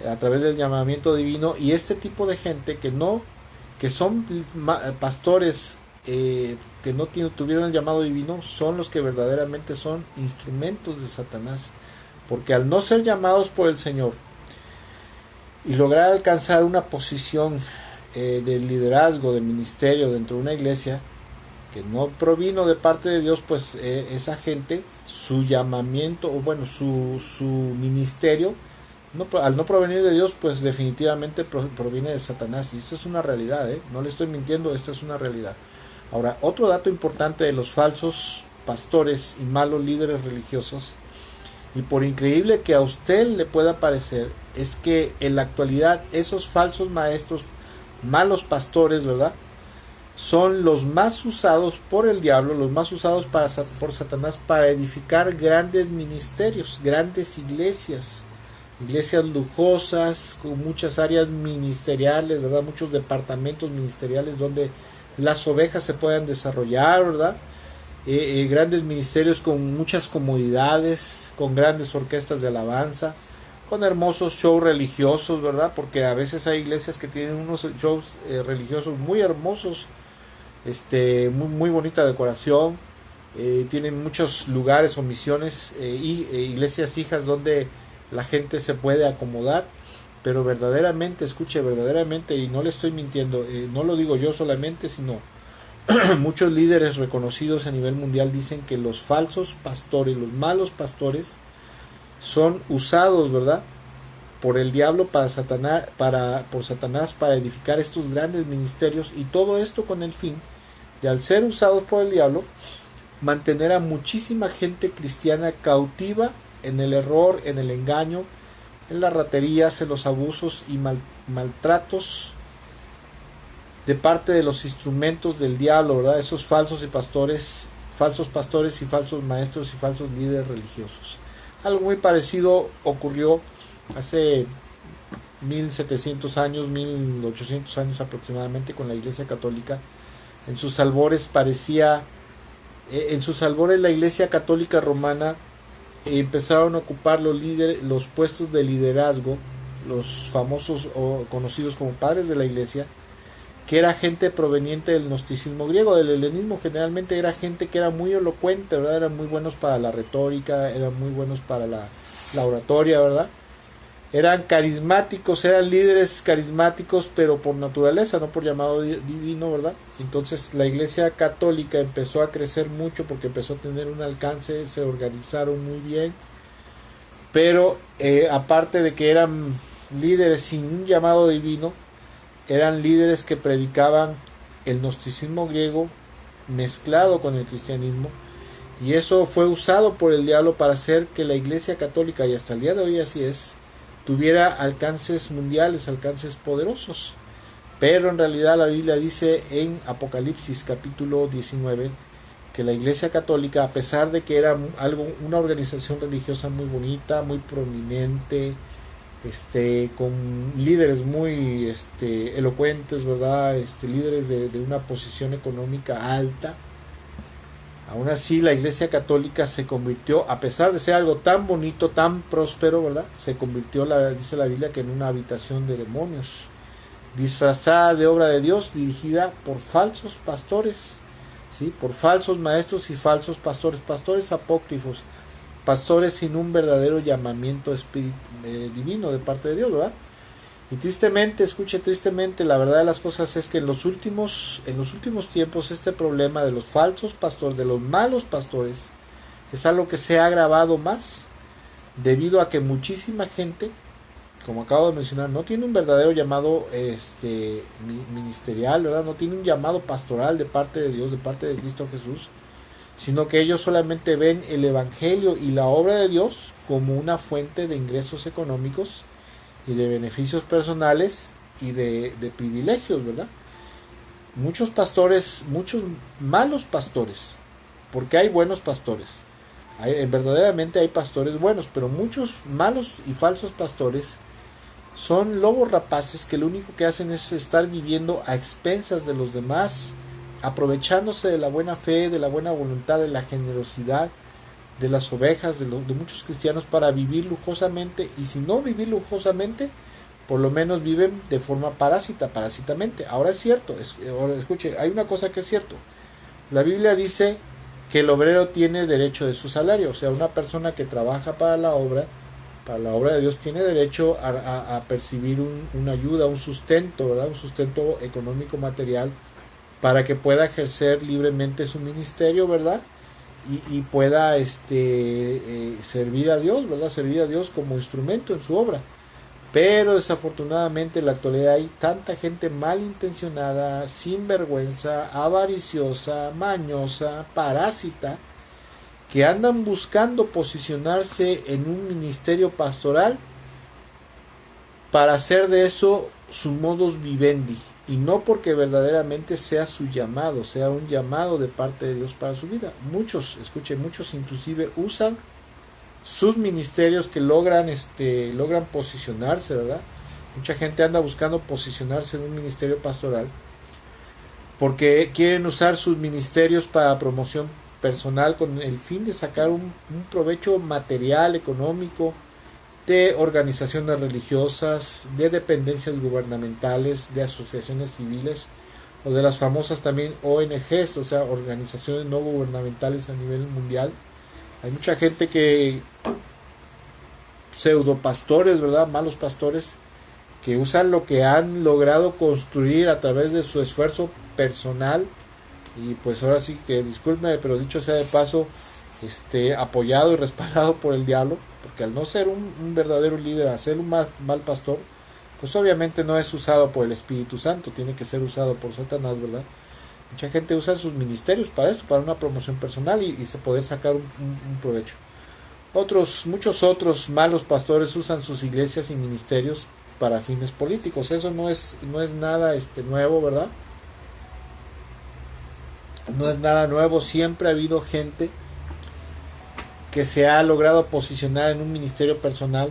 a través del llamamiento divino. Y este tipo de gente que son pastores que no tuvieron el llamado divino, son los que verdaderamente son instrumentos de Satanás, porque al no ser llamados por el Señor, y lograr alcanzar una posición de liderazgo, de ministerio dentro de una iglesia que no provino de parte de Dios, pues esa gente, su llamamiento, o bueno, su ministerio, al no provenir de Dios, pues definitivamente proviene de Satanás. Y esto es una realidad, no le estoy mintiendo, esto es una realidad. Ahora, otro dato importante de los falsos pastores y malos líderes religiosos, y por increíble que a usted le pueda parecer, es que en la actualidad esos falsos maestros, malos pastores, ¿verdad?, son los más usados por el diablo, los más usados por Satanás para edificar grandes ministerios, grandes iglesias, iglesias lujosas, con muchas áreas ministeriales, ¿verdad?, muchos departamentos ministeriales donde las ovejas se puedan desarrollar, ¿verdad?, grandes ministerios con muchas comodidades, con grandes orquestas de alabanza, con hermosos shows religiosos, ¿verdad?, porque a veces hay iglesias que tienen unos shows religiosos muy hermosos, muy bonita decoración, tienen muchos lugares o misiones y iglesias hijas donde la gente se puede acomodar, pero verdaderamente, escuche, verdaderamente, y no le estoy mintiendo, no lo digo yo solamente, sino muchos líderes reconocidos a nivel mundial dicen que los falsos pastores, los malos pastores, son usados, ¿verdad?, por el diablo por Satanás para edificar estos grandes ministerios, y todo esto con el fin de, al ser usados por el diablo, mantener a muchísima gente cristiana cautiva en el error, en el engaño, en las raterías, en los abusos y maltratos de parte de los instrumentos del diablo, ¿verdad?, esos falsos pastores y falsos maestros y falsos líderes religiosos. Algo muy parecido ocurrió hace 1700 años, 1800 años aproximadamente, con la Iglesia Católica. En sus albores la Iglesia Católica Romana empezaron a ocupar los puestos de liderazgo, los famosos o conocidos como padres de la Iglesia, que era gente proveniente del gnosticismo griego, del helenismo. Generalmente era gente que era muy elocuente, ¿verdad?, eran muy buenos para la retórica, eran muy buenos para la oratoria, ¿verdad?, eran carismáticos, eran líderes carismáticos, pero por naturaleza, no por llamado divino, ¿verdad? Entonces la Iglesia Católica empezó a crecer mucho porque empezó a tener un alcance, se organizaron muy bien, pero aparte de que eran líderes sin un llamado divino, eran líderes que predicaban el gnosticismo griego mezclado con el cristianismo, y eso fue usado por el diablo para hacer que la Iglesia Católica, y hasta el día de hoy así es, tuviera alcances mundiales, alcances poderosos. Pero en realidad la Biblia dice en Apocalipsis capítulo 19 que la Iglesia Católica, a pesar de que era una organización religiosa muy bonita, muy prominente, con líderes muy elocuentes, ¿verdad?, líderes de una posición económica alta, aún así la Iglesia Católica se convirtió, a pesar de ser algo tan bonito, tan próspero, ¿verdad?, se convirtió, dice la Biblia, que en una habitación de demonios, disfrazada de obra de Dios, dirigida por falsos pastores, ¿sí?, por falsos maestros y falsos pastores apócrifos, pastores sin un verdadero llamamiento divino de parte de Dios, ¿verdad? Y tristemente, tristemente, la verdad de las cosas es que en los últimos tiempos este problema de los falsos pastores, de los malos pastores, es algo que se ha agravado más, debido a que muchísima gente, como acabo de mencionar, no tiene un verdadero llamado ministerial, ¿verdad?, no tiene un llamado pastoral de parte de Dios, de parte de Cristo Jesús, sino que ellos solamente ven el Evangelio y la obra de Dios como una fuente de ingresos económicos y de beneficios personales y de privilegios, ¿verdad? Muchos pastores, muchos malos pastores, porque hay buenos pastores, verdaderamente hay pastores buenos, pero muchos malos y falsos pastores son lobos rapaces que lo único que hacen es estar viviendo a expensas de los demás, aprovechándose de la buena fe, de la buena voluntad, de la generosidad de las ovejas, de muchos cristianos, para vivir lujosamente, y si no vivir lujosamente, por lo menos viven de forma parásitamente. Ahora es cierto, ahora escuche, hay una cosa que es cierto, la Biblia dice que el obrero tiene derecho de su salario, o sea, una persona que trabaja para la obra para la obra de Dios, tiene derecho a percibir una ayuda, un sustento, ¿verdad? Un sustento económico material para que pueda ejercer libremente su ministerio, ¿verdad? Y pueda servir a Dios, ¿verdad? Servir a Dios como instrumento en su obra. Pero desafortunadamente en la actualidad hay tanta gente malintencionada, sinvergüenza, avariciosa, mañosa, parásita, que andan buscando posicionarse en un ministerio pastoral para hacer de eso su modus vivendi, y no porque verdaderamente sea su llamado, sea un llamado de parte de Dios para su vida. Muchos, escuchen, muchos inclusive usan sus ministerios que logran posicionarse, ¿verdad? Mucha gente anda buscando posicionarse en un ministerio pastoral porque quieren usar sus ministerios para promoción personal con el fin de sacar un provecho material, económico, de organizaciones religiosas, de dependencias gubernamentales, de asociaciones civiles o de las famosas también ONGs, o sea, organizaciones no gubernamentales a nivel mundial. Hay mucha gente que pseudo pastores, ¿verdad? Malos pastores que usan lo que han logrado construir a través de su esfuerzo personal, y pues ahora sí que discúlpeme, pero dicho sea de paso, apoyado y respaldado por el diablo, porque al no ser un verdadero líder, a ser un mal pastor, pues obviamente no es usado por el Espíritu Santo, tiene que ser usado por Satanás, ¿verdad? Mucha gente usa sus ministerios para esto, para una promoción personal y se poder sacar un provecho. Muchos otros malos pastores usan sus iglesias y ministerios para fines políticos. Eso no es nada nuevo, ¿verdad? No es nada nuevo. Siempre ha habido gente que se ha logrado posicionar en un ministerio pastoral,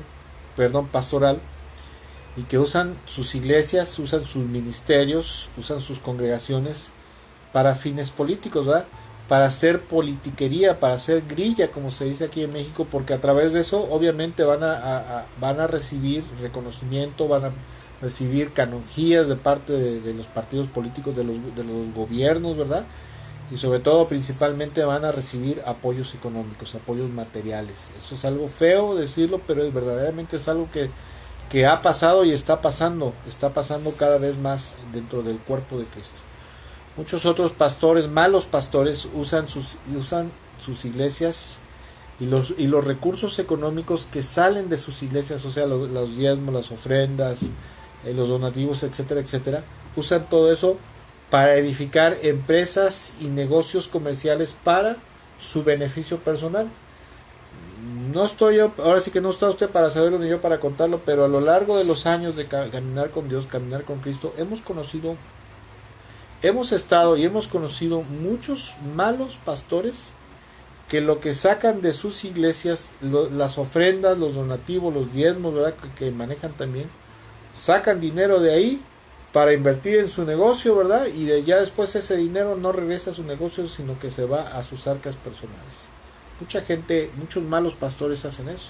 y que usan sus iglesias, usan sus ministerios, usan sus congregaciones para fines políticos, ¿verdad? Para hacer politiquería, para hacer grilla, como se dice aquí en México, porque a través de eso obviamente van a recibir reconocimiento, van a recibir canonjías de parte de los partidos políticos, de los gobiernos, ¿verdad? Y sobre todo, principalmente, van a recibir apoyos económicos, apoyos materiales. Eso es algo feo decirlo, pero verdaderamente es algo que ha pasado y está pasando cada vez más dentro del cuerpo de Cristo. Muchos otros pastores, malos pastores, usan sus iglesias y los recursos económicos que salen de sus iglesias, o sea, los diezmos, las ofrendas, los donativos, etcétera, etcétera, usan todo eso para edificar empresas y negocios comerciales para su beneficio personal. Ahora sí que no está usted para saberlo ni yo para contarlo, pero a lo largo de los años de caminar con Dios, caminar con Cristo, hemos estado y hemos conocido muchos malos pastores que lo que sacan de sus iglesias, las ofrendas, los donativos, los diezmos, ¿verdad? Que manejan también, sacan dinero de ahí para invertir en su negocio, ¿verdad? Y ya después ese dinero no regresa a su negocio, sino que se va a sus arcas personales. Muchos malos pastores hacen eso.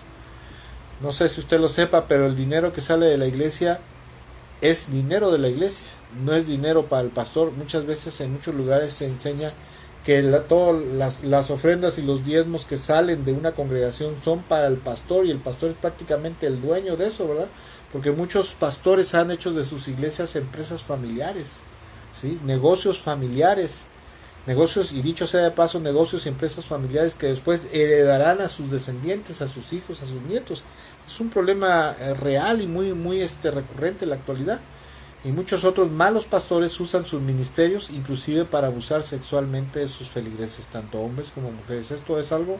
No sé si usted lo sepa, pero el dinero que sale de la iglesia es dinero de la iglesia, no es dinero para el pastor. Muchas veces en muchos lugares se enseña que todas las ofrendas y los diezmos que salen de una congregación son para el pastor, y el pastor es prácticamente el dueño de eso, ¿verdad? Porque muchos pastores han hecho de sus iglesias empresas familiares, ¿sí? Negocios familiares, y dicho sea de paso, negocios y empresas familiares que después heredarán a sus descendientes, a sus hijos, a sus nietos. Es un problema real y muy recurrente en la actualidad. Y muchos otros malos pastores usan sus ministerios inclusive para abusar sexualmente de sus feligreses, tanto hombres como mujeres. Esto es algo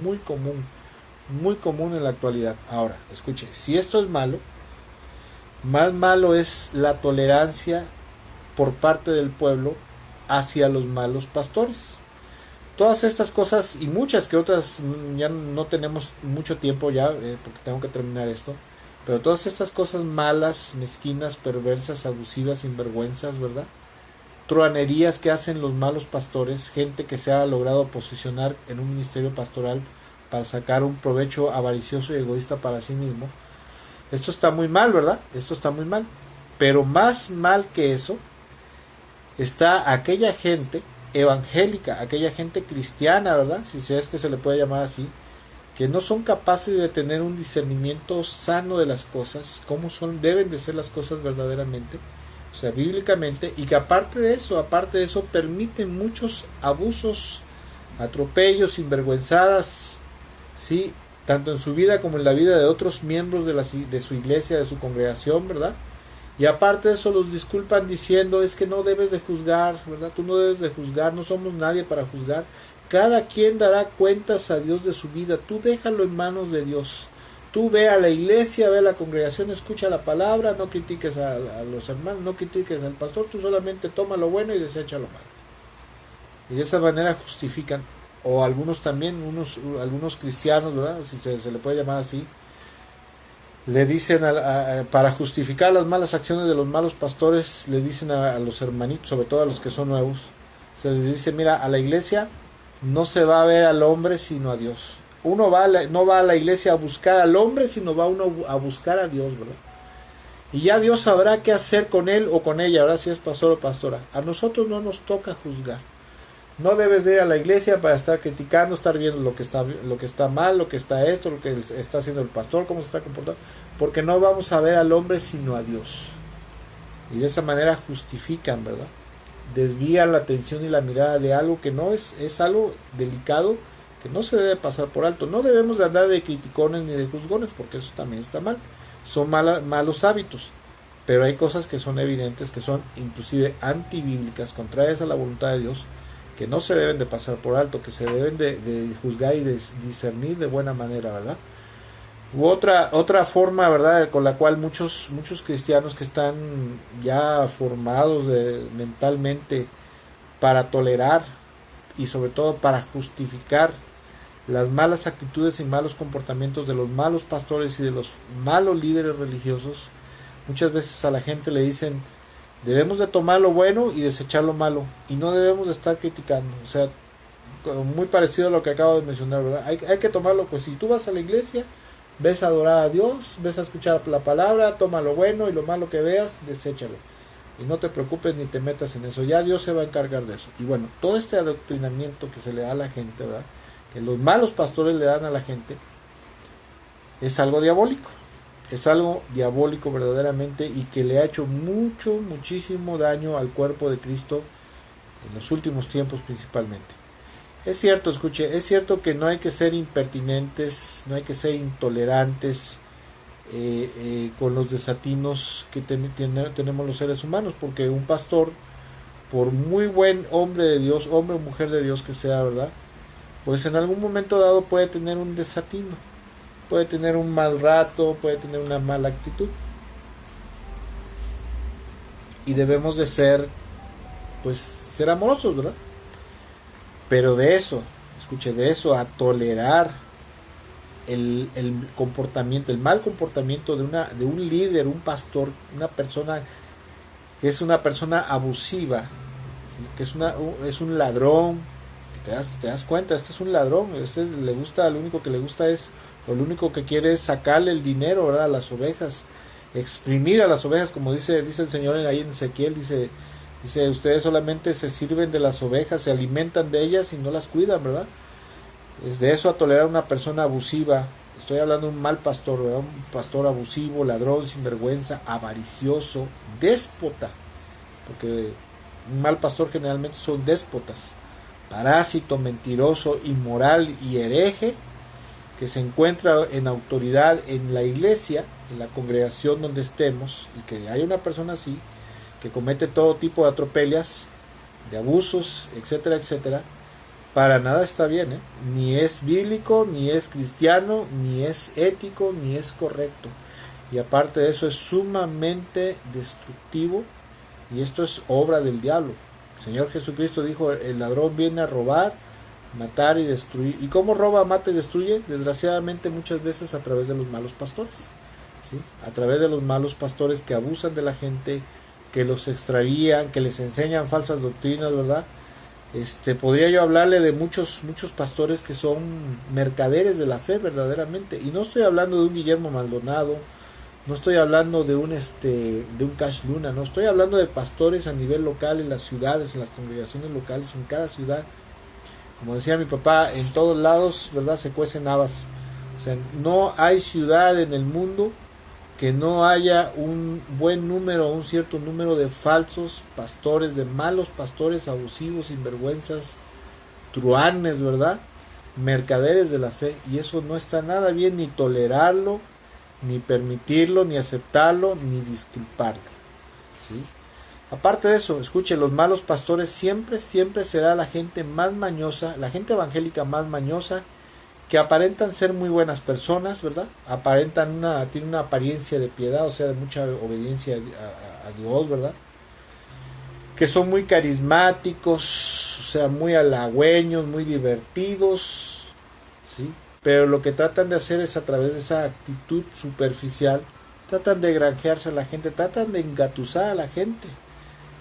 muy común en la actualidad. Ahora, escuche, si esto es malo, más malo es la tolerancia por parte del pueblo hacia los malos pastores. Todas estas cosas y muchas que otras, ya no tenemos mucho tiempo ya, porque tengo que terminar esto, pero todas estas cosas malas, mezquinas, perversas, abusivas, sinvergüenzas, ¿verdad? Truanerías que hacen los malos pastores, gente que se ha logrado posicionar en un ministerio pastoral para sacar un provecho avaricioso y egoísta para sí mismo. Esto está muy mal, ¿verdad? Esto está muy mal. Pero más mal que eso está aquella gente evangélica, aquella gente cristiana, ¿verdad? Si es que se le puede llamar así, que no son capaces de tener un discernimiento sano de las cosas, cómo son, deben de ser las cosas verdaderamente, o sea, bíblicamente, y que aparte de eso, permiten muchos abusos, atropellos, sinvergüenzadas, ¿sí? Tanto en su vida como en la vida de otros miembros de su iglesia, de su congregación, ¿verdad? Y aparte de eso los disculpan diciendo, es que no debes de juzgar, ¿verdad? Tú no debes de juzgar, no somos nadie para juzgar. Cada quien dará cuentas a Dios de su vida, tú déjalo en manos de Dios. Tú ve a la iglesia, ve a la congregación, escucha la palabra, no critiques a los hermanos, no critiques al pastor, tú solamente toma lo bueno y desecha lo malo. Y de esa manera justifican, o algunos también, algunos cristianos, ¿verdad? Si se le puede llamar así, le dicen para justificar las malas acciones de los malos pastores, le dicen a los hermanitos, sobre todo a los que son nuevos, se les dice, mira, a la iglesia no se va a ver al hombre sino a Dios. Uno no va a la iglesia a buscar al hombre, sino va uno a buscar a Dios, ¿verdad? Y ya Dios sabrá qué hacer con él o con ella, ¿verdad? Si es pastor o pastora. A nosotros no nos toca juzgar. No debes de ir a la iglesia para estar criticando, estar viendo lo que está mal, lo que está esto, lo que está haciendo el pastor, cómo se está comportando, porque no vamos a ver al hombre sino a Dios. Y de esa manera justifican, ¿verdad? Desvían la atención y la mirada de algo que no es algo delicado, que no se debe pasar por alto. No debemos de andar de criticones ni de juzgones, porque eso también está mal. Son malos hábitos, pero hay cosas que son evidentes, que son inclusive antibíblicas, contrarias a la voluntad de Dios, que no se deben de pasar por alto, que se deben de juzgar y de discernir de buena manera, ¿verdad? Otra forma, ¿verdad?, con la cual muchos cristianos que están ya formados mentalmente para tolerar y sobre todo para justificar las malas actitudes y malos comportamientos de los malos pastores y de los malos líderes religiosos, muchas veces a la gente le dicen, debemos de tomar lo bueno y desechar lo malo, y no debemos de estar criticando. O sea, muy parecido a lo que acabo de mencionar, ¿verdad? Hay que tomarlo, pues si tú vas a la iglesia, ves a adorar a Dios, ves a escuchar la palabra, toma lo bueno y lo malo que veas, deséchalo. Y no te preocupes ni te metas en eso, ya Dios se va a encargar de eso. Y bueno, todo este adoctrinamiento que se le da a la gente, ¿verdad?, que los malos pastores le dan a la gente, es algo diabólico. Es algo diabólico verdaderamente, y que le ha hecho muchísimo daño al cuerpo de Cristo en los últimos tiempos principalmente. Es cierto, escuche, es cierto que no hay que ser impertinentes, no hay que ser intolerantes con los desatinos que tenemos los seres humanos, porque un pastor, por muy buen hombre de Dios, hombre o mujer de Dios que sea, ¿verdad?, pues en algún momento dado puede tener un desatino, puede tener un mal rato, puede tener una mala actitud, y debemos de ser amorosos, ¿verdad? Pero de eso, escuche, de eso a tolerar el comportamiento, el mal comportamiento de un líder, un pastor, una persona que es una persona abusiva, ¿sí?, que es un ladrón. Te das cuenta, este es un ladrón, lo único que le gusta es, o lo único que quiere es sacarle el dinero, ¿verdad?, a las ovejas, exprimir a las ovejas, como dice el Señor ahí en Ezequiel, dice, ustedes solamente se sirven de las ovejas, se alimentan de ellas y no las cuidan, ¿verdad? Es de eso a tolerar a una persona abusiva. Estoy hablando de un mal pastor, ¿verdad?, un pastor abusivo, ladrón, sinvergüenza, avaricioso, déspota, porque un mal pastor generalmente son déspotas, parásito, mentiroso, inmoral y hereje, que se encuentra en autoridad en la iglesia, en la congregación donde estemos, y que hay una persona así, que comete todo tipo de atropellas, de abusos, etcétera, etcétera, para nada está bien, ni es bíblico, ni es cristiano, ni es ético, ni es correcto. Y aparte de eso es sumamente destructivo, y esto es obra del diablo. El Señor Jesucristo dijo, el ladrón viene a robar, matar y destruir. ¿Y cómo roba, mata y destruye? Desgraciadamente muchas veces a través de los malos pastores, ¿sí?, a través de los malos pastores que abusan de la gente, que los extravían, que les enseñan falsas doctrinas, ¿verdad? Podría yo hablarle de muchos pastores que son mercaderes de la fe verdaderamente, y no estoy hablando de un Guillermo Maldonado, no estoy hablando de un Cash Luna, no estoy hablando de pastores a nivel local, en las ciudades, en las congregaciones locales, en cada ciudad. Como decía mi papá, en todos lados, ¿verdad?, se cuecen habas. sea, no hay ciudad en el mundo que no haya un buen número, un cierto número de falsos pastores, de malos pastores abusivos, sinvergüenzas, truanes, ¿verdad? Mercaderes de la fe. Y eso no está nada bien, ni tolerarlo, ni permitirlo, ni aceptarlo, ni disculparlo, ¿sí? Aparte de eso, escuche, los malos pastores siempre será la gente más mañosa, la gente evangélica más mañosa, que aparentan ser muy buenas personas, ¿verdad? Tienen una apariencia de piedad, o sea, de mucha obediencia a Dios, ¿verdad? Que son muy carismáticos, o sea, muy halagüeños, muy divertidos, ¿sí? Pero lo que tratan de hacer es, a través de esa actitud superficial, tratan de granjearse a la gente, tratan de engatusar a la gente,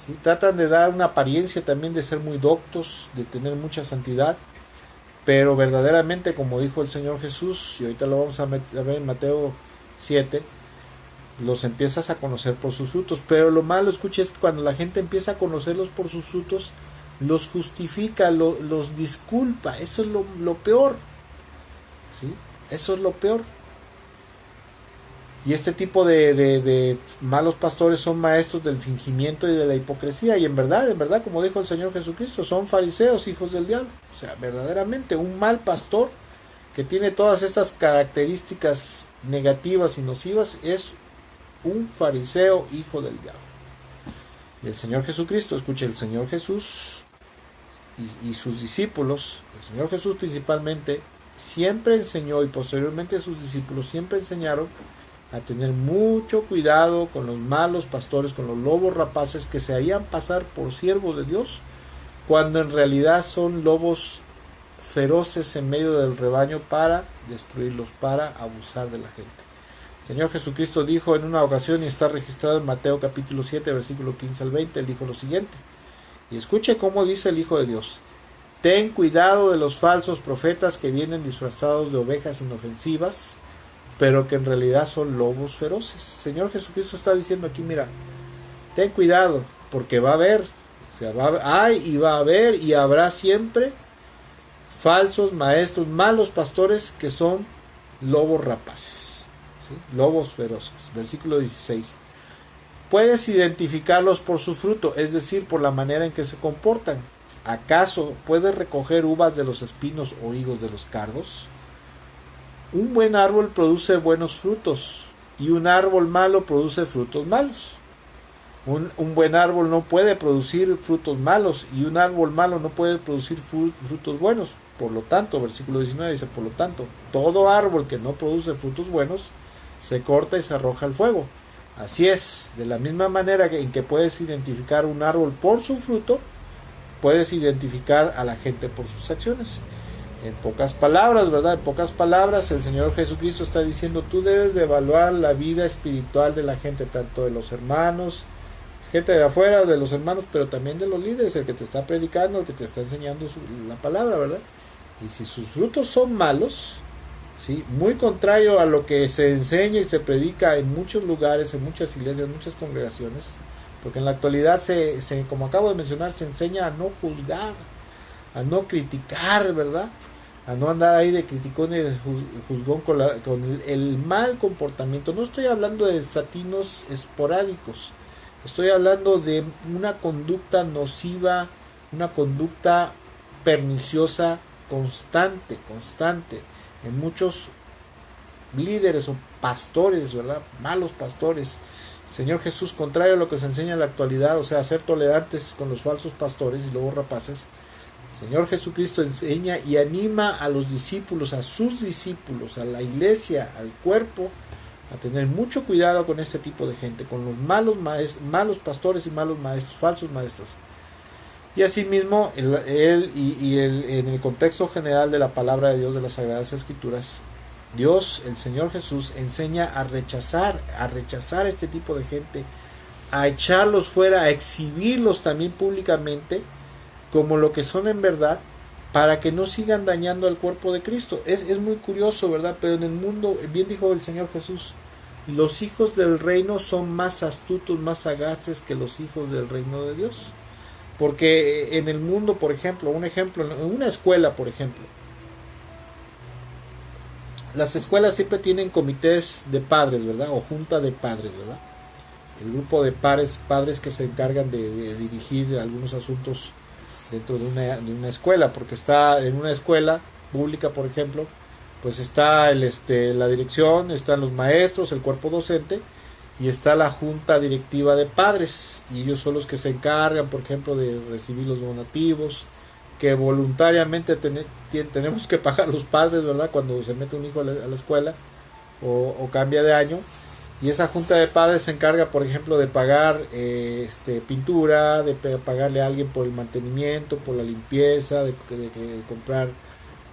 ¿sí? Tratan de dar una apariencia también de ser muy doctos, de tener mucha santidad, pero verdaderamente, como dijo el Señor Jesús, y ahorita lo vamos a ver en Mateo 7, los empiezas a conocer por sus frutos. Pero lo malo, escucha, es que cuando la gente empieza a conocerlos por sus frutos, los justifica, los disculpa. Eso es lo peor, ¿sí? Eso es lo peor. Y este tipo de malos pastores son maestros del fingimiento y de la hipocresía. Y en verdad, como dijo el Señor Jesucristo, son fariseos, hijos del diablo. O sea, verdaderamente, un mal pastor que tiene todas estas características negativas y nocivas es un fariseo, hijo del diablo. Y el Señor Jesucristo, escuche, el Señor Jesús y sus discípulos, el Señor Jesús principalmente, siempre enseñó, y posteriormente sus discípulos siempre enseñaron a tener mucho cuidado con los malos pastores, con los lobos rapaces que se harían pasar por siervos de Dios, cuando en realidad son lobos feroces en medio del rebaño para destruirlos, para abusar de la gente. El Señor Jesucristo dijo en una ocasión, y está registrado en Mateo capítulo 7, versículo 15 al 20, él dijo lo siguiente, y escuche cómo dice el Hijo de Dios: ten cuidado de los falsos profetas que vienen disfrazados de ovejas inofensivas, pero que en realidad son lobos feroces. El Señor Jesucristo está diciendo aquí, mira, ten cuidado, porque va a haber, o sea, hay y va a haber y habrá siempre falsos maestros, malos pastores que son lobos rapaces, ¿sí? Lobos feroces. Versículo 16. Puedes identificarlos por su fruto, es decir, por la manera en que se comportan. ¿Acaso puedes recoger uvas de los espinos o higos de los cardos? Un buen árbol produce buenos frutos y un árbol malo produce frutos malos. Un buen árbol no puede producir frutos malos y un árbol malo no puede producir frutos buenos. Por lo tanto, versículo 19 dice, por lo tanto, todo árbol que no produce frutos buenos se corta y se arroja al fuego. Así es, de la misma manera en que puedes identificar un árbol por su fruto, puedes identificar a la gente por sus acciones. En pocas palabras, ¿verdad? En pocas palabras, el Señor Jesucristo está diciendo, tú debes de evaluar la vida espiritual de la gente, tanto de los hermanos, gente de afuera, de los hermanos, pero también de los líderes, el que te está predicando, el que te está enseñando la palabra, ¿verdad? Y si sus frutos son malos, ¿sí? Muy contrario a lo que se enseña y se predica en muchos lugares, en muchas iglesias, en muchas congregaciones, porque en la actualidad, como acabo de mencionar, se enseña a no juzgar, a no criticar, ¿verdad? A no andar ahí de criticón y de juzgón con el mal comportamiento. No estoy hablando de desatinos esporádicos, estoy hablando de una conducta nociva, una conducta perniciosa, constante, en muchos líderes o pastores, ¿verdad? Malos pastores. Señor Jesús, contrario a lo que se enseña en la actualidad, o sea, ser tolerantes con los falsos pastores y lobos rapaces, Señor Jesucristo enseña y anima a los discípulos, a sus discípulos, a la iglesia, al cuerpo, a tener mucho cuidado con este tipo de gente, con los malos pastores y malos maestros, falsos maestros. Y asimismo, en el contexto general de la palabra de Dios, de las Sagradas Escrituras, Dios, el Señor Jesús, enseña a rechazar este tipo de gente, a echarlos fuera, a exhibirlos también públicamente, como lo que son en verdad, para que no sigan dañando al cuerpo de Cristo. Es muy curioso, ¿verdad? Pero en el mundo, bien dijo el Señor Jesús, los hijos del reino son más astutos, más sagaces que los hijos del reino de Dios. Porque en el mundo, por ejemplo, en una escuela, por ejemplo, Las escuelas siempre tienen comités de padres, ¿verdad? O junta de padres, ¿verdad? El grupo de padres que se encargan de dirigir algunos asuntos dentro de una escuela, porque está en una escuela pública, por ejemplo, pues está la dirección, están los maestros, el cuerpo docente, y está la junta directiva de padres, y ellos son los que se encargan, por ejemplo, de recibir los donativos, que voluntariamente tenemos que pagar los padres, ¿verdad? Cuando se mete un hijo a la escuela o cambia de año. Y esa junta de padres se encarga, por ejemplo, de pagar pintura, de pagarle a alguien por el mantenimiento, por la limpieza, de comprar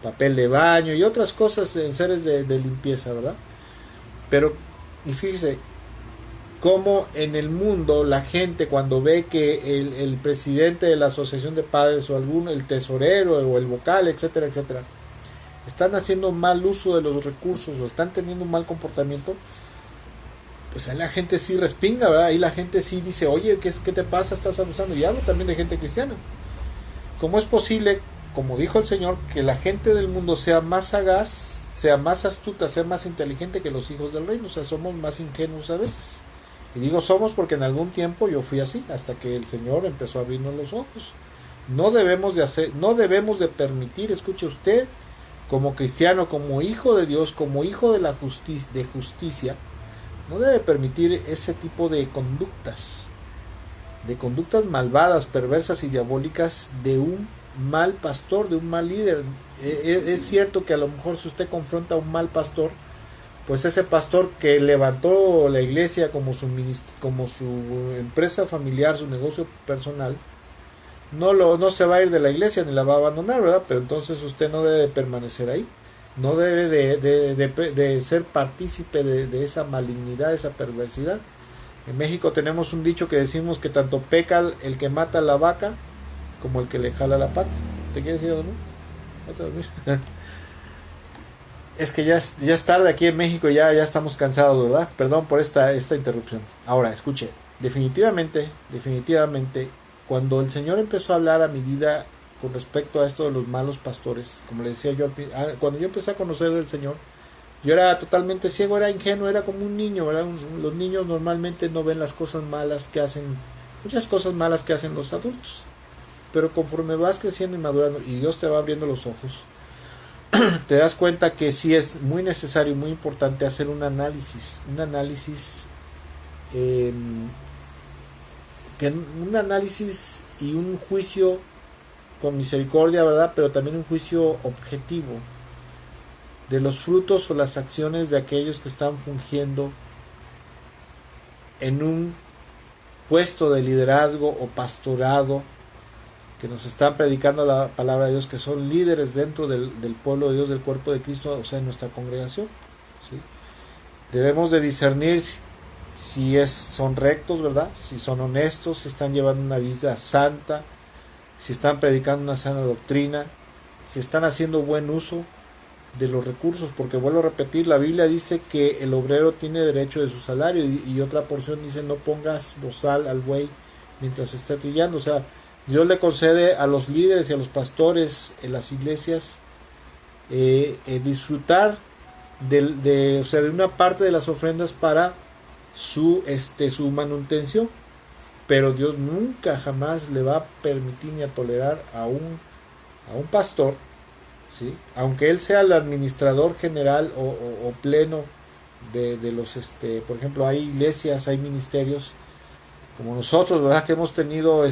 papel de baño y otras cosas en seres de limpieza, ¿verdad? Pero, y fíjese, cómo en el mundo la gente cuando ve que el presidente de la asociación de padres o el tesorero o el vocal, etcétera, etcétera, están haciendo mal uso de los recursos o están teniendo un mal comportamiento, pues ahí la gente sí respinga, ¿verdad? Ahí la gente sí dice, oye, ¿qué te pasa? Estás abusando. Y hablo también de gente cristiana. ¿Cómo es posible, como dijo el Señor, que la gente del mundo sea más sagaz, sea más astuta, sea más inteligente que los hijos del reino? O sea, somos más ingenuos a veces. Y digo somos porque en algún tiempo yo fui así, hasta que el Señor empezó a abrirnos los ojos. No debemos de permitir, escuche usted, como cristiano, como hijo de Dios, como hijo de la justicia, no debe permitir ese tipo de conductas malvadas, perversas y diabólicas de un mal pastor, de un mal líder. Es cierto que a lo mejor si usted confronta a un mal pastor, pues ese pastor que levantó la iglesia como su empresa familiar, su negocio personal, no se va a ir de la iglesia ni la va a abandonar, ¿verdad? Pero entonces usted no debe permanecer ahí. No debe de ser partícipe de esa malignidad, esa perversidad. En México tenemos un dicho que decimos que tanto peca el que mata a la vaca como el que le jala la pata. ¿Te quieres ir a dormir? Es que ya es tarde aquí en México, ya estamos cansados, ¿verdad? Perdón por esta interrupción. Ahora, escuche, definitivamente, cuando el Señor empezó a hablar a mi vida con respecto a esto de los malos pastores, como le decía yo, cuando yo empecé a conocer del Señor, yo era totalmente ciego, era ingenuo, era como un niño, ¿verdad? Los niños normalmente no ven las cosas malas que hacen, muchas cosas malas que hacen los adultos, pero conforme vas creciendo y madurando y Dios te va abriendo los ojos, te das cuenta que sí es muy necesario y muy importante hacer un análisis y un juicio con misericordia, ¿verdad? Pero también un juicio objetivo de los frutos o las acciones de aquellos que están fungiendo en un puesto de liderazgo o pastorado, que nos están predicando la palabra de Dios, que son líderes dentro del pueblo de Dios, del cuerpo de Cristo, o sea, en nuestra congregación, ¿sí? Debemos de discernir si son rectos, ¿verdad? Si son honestos, si están llevando una vida santa, si están predicando una sana doctrina, si están haciendo buen uso de los recursos, porque vuelvo a repetir, la Biblia dice que el obrero tiene derecho de su salario, y otra porción dice no pongas bozal al buey mientras está trillando. O sea, Dios le concede a los líderes y a los pastores en las iglesias disfrutar de una parte de las ofrendas para su manutención, pero Dios nunca jamás le va a permitir ni a tolerar a un pastor, ¿sí? Aunque él sea el administrador general o pleno de los por ejemplo, hay iglesias, hay ministerios como nosotros, ¿verdad? Que hemos tenido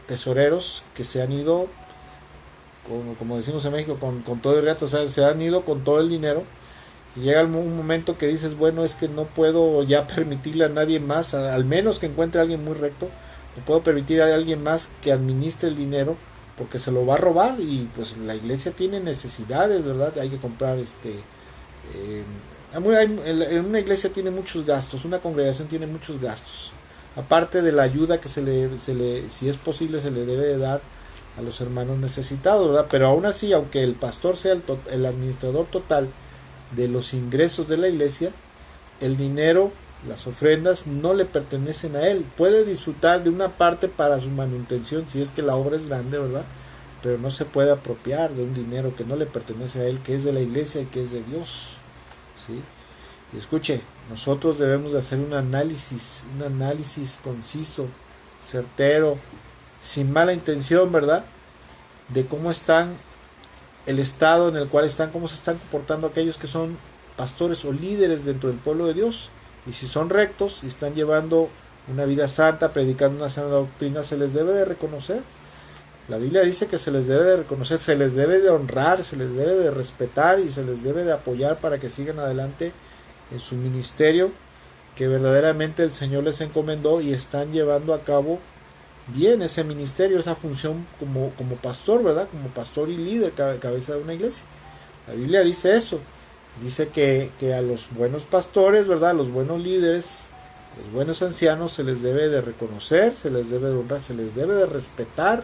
tesoreros que se han ido como decimos en México con todo el reto, o sea, se han ido con todo el dinero. Y llega un momento que dices, bueno, es que no puedo ya permitirle a nadie más, al menos que encuentre a alguien muy recto, no puedo permitir a alguien más que administre el dinero, porque se lo va a robar. Y pues la iglesia tiene necesidades, ¿verdad? Hay que comprar en una iglesia tiene muchos gastos, una congregación tiene muchos gastos, aparte de la ayuda que si es posible, se le debe de dar a los hermanos necesitados, ¿verdad? Pero aún así, aunque el pastor sea el administrador total de los ingresos de la iglesia, el dinero, las ofrendas no le pertenecen a él. Puede disfrutar de una parte para su manutención si es que la obra es grande, ¿verdad? pero no se puede apropiar de un dinero que no le pertenece a él, que es de la iglesia y que es de Dios, ¿sí? Y escuche, nosotros debemos de hacer un análisis conciso, certero, sin mala intención, ¿verdad? De cómo están, el estado en el cual están, cómo se están comportando aquellos que son pastores o líderes dentro del pueblo de Dios. Y si son rectos y están llevando una vida santa, predicando una sana doctrina, se les debe de reconocer. La Biblia dice que se les debe de reconocer, se les debe de honrar, se les debe de respetar y se les debe de apoyar para que sigan adelante en su ministerio que verdaderamente el Señor les encomendó y están llevando a cabo bien ese ministerio, esa función como pastor, ¿verdad? Como pastor y líder, cabeza de una iglesia. La Biblia dice eso, dice que a los buenos pastores, ¿verdad? A los buenos líderes, los buenos ancianos se les debe de reconocer, se les debe de honrar, se les debe de respetar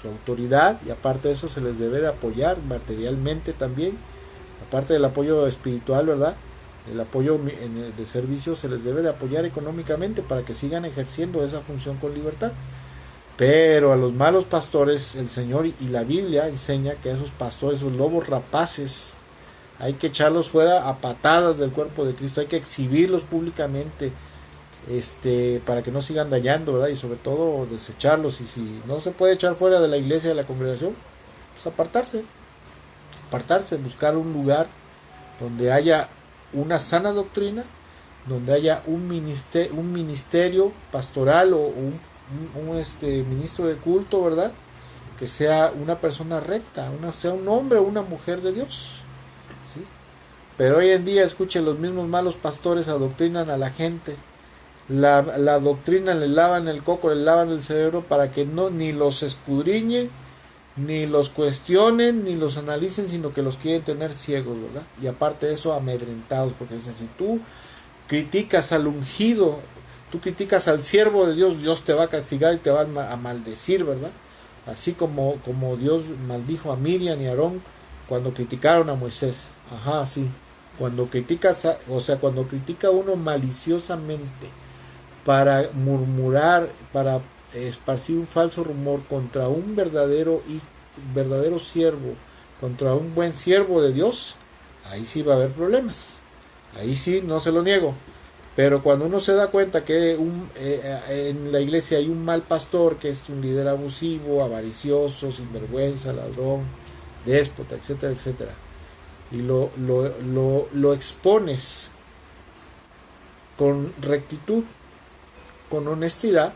su autoridad y aparte de eso se les debe de apoyar materialmente también, aparte del apoyo espiritual, ¿verdad? El apoyo de servicio se les debe de apoyar económicamente para que sigan ejerciendo esa función con libertad. Pero a los malos pastores el Señor y la Biblia enseña que esos pastores, esos lobos rapaces, hay que echarlos fuera a patadas del cuerpo de Cristo, hay que exhibirlos públicamente, para que no sigan dañando, ¿verdad? Y sobre todo desecharlos, y si no se puede echar fuera de la iglesia, de la congregación, pues apartarse, buscar un lugar donde haya una sana doctrina, donde haya un ministerio pastoral o un ministro de culto, ¿verdad? Que sea una persona recta, sea un hombre o una mujer de Dios, ¿sí? Pero hoy en día, escuchen, los mismos malos pastores adoctrinan a la gente, la doctrina, le lavan el coco, le lavan el cerebro para que no ni los escudriñen, ni los cuestionen, ni los analicen, sino que los quieren tener ciegos, ¿verdad? Y aparte de eso, amedrentados, porque dicen, si tú criticas al ungido, tú criticas al siervo de Dios, Dios te va a castigar y te va a maldecir, ¿verdad? Así como Dios maldijo a Miriam y a Aarón cuando criticaron a Moisés. Ajá, sí. Cuando cuando critica uno maliciosamente para murmurar, para esparcir un falso rumor contra un verdadero siervo, contra un buen siervo de Dios, ahí sí va a haber problemas. Ahí sí, no se lo niego. Pero cuando uno se da cuenta que en la iglesia hay un mal pastor, que es un líder abusivo, avaricioso, sinvergüenza, ladrón, déspota, etcétera, etcétera, y lo expones con rectitud, con honestidad,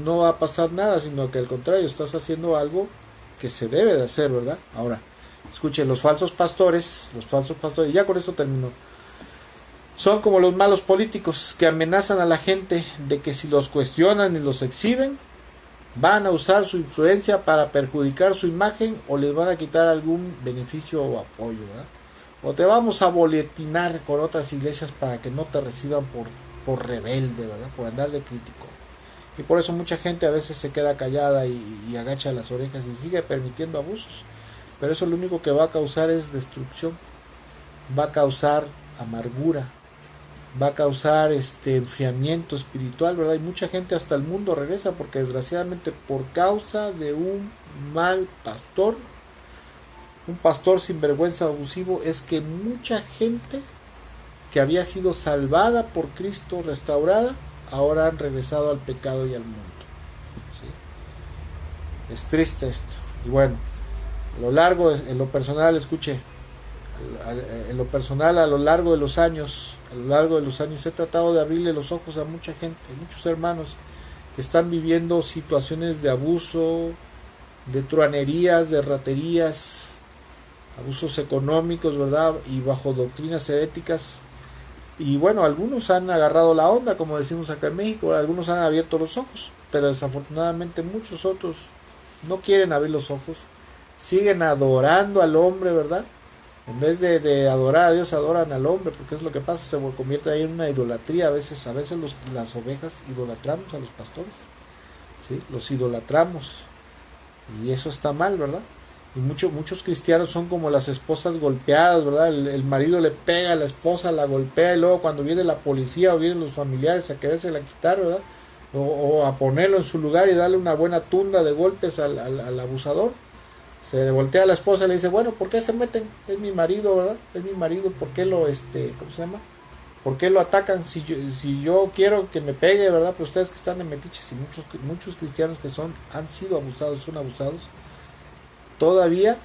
no va a pasar nada, sino que al contrario, estás haciendo algo que se debe de hacer, ¿verdad? Ahora, escuchen, los falsos pastores, y ya con esto termino, son como los malos políticos que amenazan a la gente de que si los cuestionan y los exhiben, van a usar su influencia para perjudicar su imagen o les van a quitar algún beneficio o apoyo, ¿verdad? O te vamos a boletinar con otras iglesias para que no te reciban por rebelde, ¿verdad? Por andar de crítico. Y por eso mucha gente a veces se queda callada y agacha las orejas y sigue permitiendo abusos. Pero eso lo único que va a causar es destrucción, va a causar amargura, va a causar enfriamiento espiritual, ¿verdad? Y mucha gente hasta el mundo regresa porque desgraciadamente por causa de un mal pastor, un pastor sinvergüenza abusivo, es que mucha gente que había sido salvada por Cristo, restaurada, ahora han regresado al pecado y al mundo, ¿sí? Es triste esto. Y bueno, en lo personal, escuche, en lo personal, a lo largo de los años he tratado de abrirle los ojos a mucha gente, muchos hermanos que están viviendo situaciones de abuso, de truanerías, de raterías, abusos económicos, ¿verdad? Y bajo doctrinas heréticas. Y bueno, algunos han agarrado la onda, como decimos acá en México, algunos han abierto los ojos, pero desafortunadamente muchos otros no quieren abrir los ojos, siguen adorando al hombre, ¿verdad? En vez de adorar a Dios, adoran al hombre, porque es lo que pasa, se convierte ahí en una idolatría. A veces las ovejas idolatramos a los pastores, ¿sí? Los idolatramos, y eso está mal, ¿verdad? Y muchos cristianos son como las esposas golpeadas, ¿verdad? El marido le pega a la esposa, la golpea, y luego cuando viene la policía o vienen los familiares a querérsela quitar, ¿verdad? o a ponerlo en su lugar y darle una buena tunda de golpes al abusador. Se voltea a la esposa y le dice, bueno, ¿por qué se meten? Es mi marido, ¿verdad? Es mi marido, ¿por qué lo, ¿cómo se llama? ¿Por qué lo atacan? Si yo quiero que me pegue, ¿verdad? Pero ustedes que están de metiches, y muchos cristianos que han sido abusados, son abusados, todavía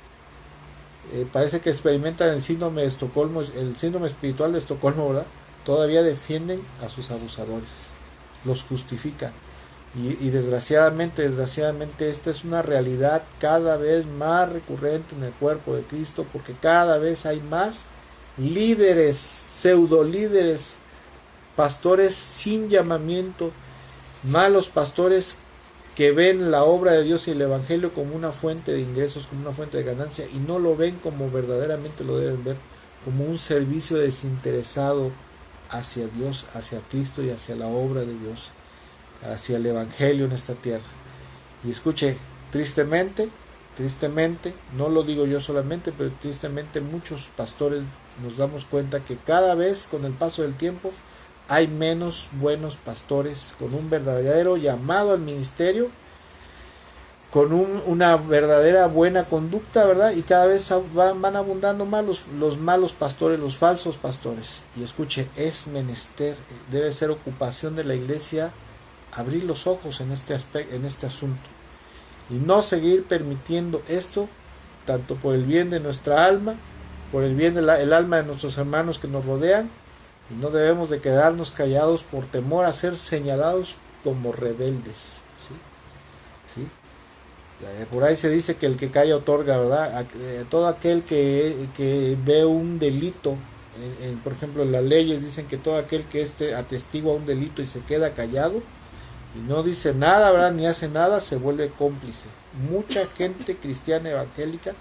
parece que experimentan el síndrome de Estocolmo, el síndrome espiritual de Estocolmo, ¿verdad? Todavía defienden a sus abusadores, los justifican. Y desgraciadamente esta es una realidad cada vez más recurrente en el cuerpo de Cristo, porque cada vez hay más líderes, pseudo líderes, pastores sin llamamiento, malos pastores que ven la obra de Dios y el Evangelio como una fuente de ingresos, como una fuente de ganancia, y no lo ven como verdaderamente lo deben ver, como un servicio desinteresado hacia Dios, hacia Cristo y hacia la obra de Dios, hacia el Evangelio en esta tierra. Y escuche, tristemente, no lo digo yo solamente, pero tristemente muchos pastores nos damos cuenta que cada vez con el paso del tiempo hay menos buenos pastores con un verdadero llamado al ministerio, con una verdadera buena conducta, ¿verdad? Y cada vez van abundando más los malos pastores, los falsos pastores. Y escuche, es menester, debe ser ocupación de la iglesia abrir los ojos en este asunto y no seguir permitiendo esto, tanto por el bien de nuestra alma, por el bien del alma de nuestros hermanos que nos rodean, y no debemos de quedarnos callados por temor a ser señalados como rebeldes. ¿Sí? Por ahí se dice que el que calla otorga, ¿verdad? Todo aquel que ve un delito, por ejemplo en las leyes dicen que todo aquel que atestigua un delito y se queda callado y no dice nada, ¿verdad? Ni hace nada, se vuelve cómplice. Mucha gente cristiana evangélica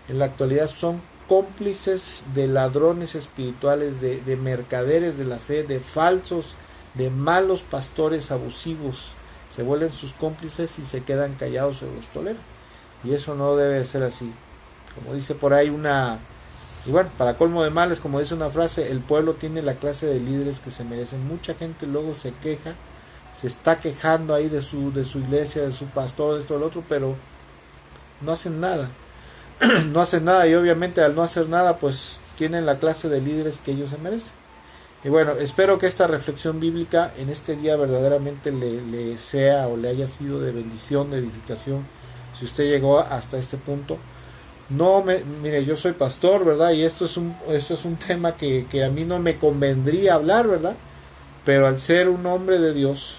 en la actualidad son cómplices de ladrones espirituales, de mercaderes de la fe, de falsos, de malos pastores abusivos. Se vuelven sus cómplices y se quedan callados o los toleran. Y eso no debe ser así. Como dice por ahí y bueno, para colmo de males, como dice una frase, el pueblo tiene la clase de líderes que se merecen. Mucha gente luego se queja, se está quejando ahí de su iglesia, de su pastor, de esto, del otro, pero no hacen nada. No hacen nada, y obviamente al no hacer nada, pues tienen la clase de líderes que ellos se merecen. Y bueno, espero que esta reflexión bíblica en este día verdaderamente le sea o le haya sido de bendición, de edificación. Si usted llegó hasta este punto, mire, yo soy pastor, ¿verdad? Y esto es un tema que a mí no me convendría hablar, ¿verdad? Pero al ser un hombre de Dios,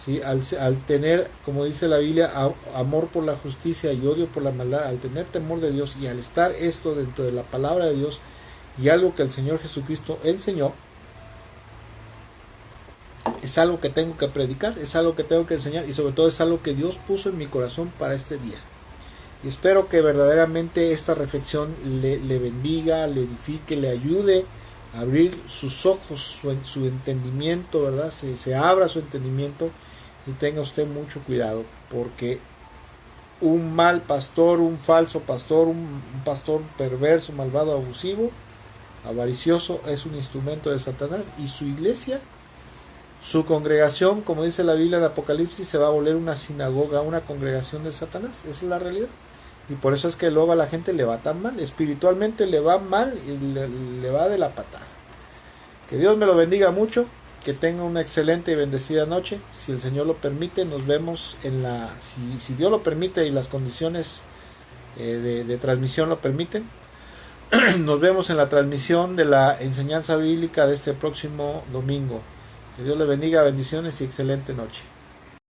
¿sí? Al tener, como dice la Biblia, amor por la justicia y odio por la maldad, al tener temor de Dios y al estar esto dentro de la palabra de Dios y algo que el Señor Jesucristo enseñó, es algo que tengo que predicar, es algo que tengo que enseñar, y sobre todo es algo que Dios puso en mi corazón para este día. Y espero que verdaderamente esta reflexión le bendiga, le edifique, le ayude a abrir sus ojos, su entendimiento, ¿verdad? Se abra su entendimiento y tenga usted mucho cuidado, porque un mal pastor, un falso pastor, un pastor perverso, malvado, abusivo, avaricioso, es un instrumento de Satanás, y su iglesia, su congregación, como dice la Biblia en Apocalipsis, se va a volver una sinagoga, una congregación de Satanás. Esa es la realidad. Y por eso es que luego a la gente le va tan mal, espiritualmente le va mal y le va de la patada. Que Dios me lo bendiga mucho, que tenga una excelente y bendecida noche. Si el Señor lo permite, nos vemos si Dios lo permite y las condiciones de transmisión lo permiten, nos vemos en la transmisión de la enseñanza bíblica de este próximo domingo. Que Dios le bendiga, bendiciones y excelente noche.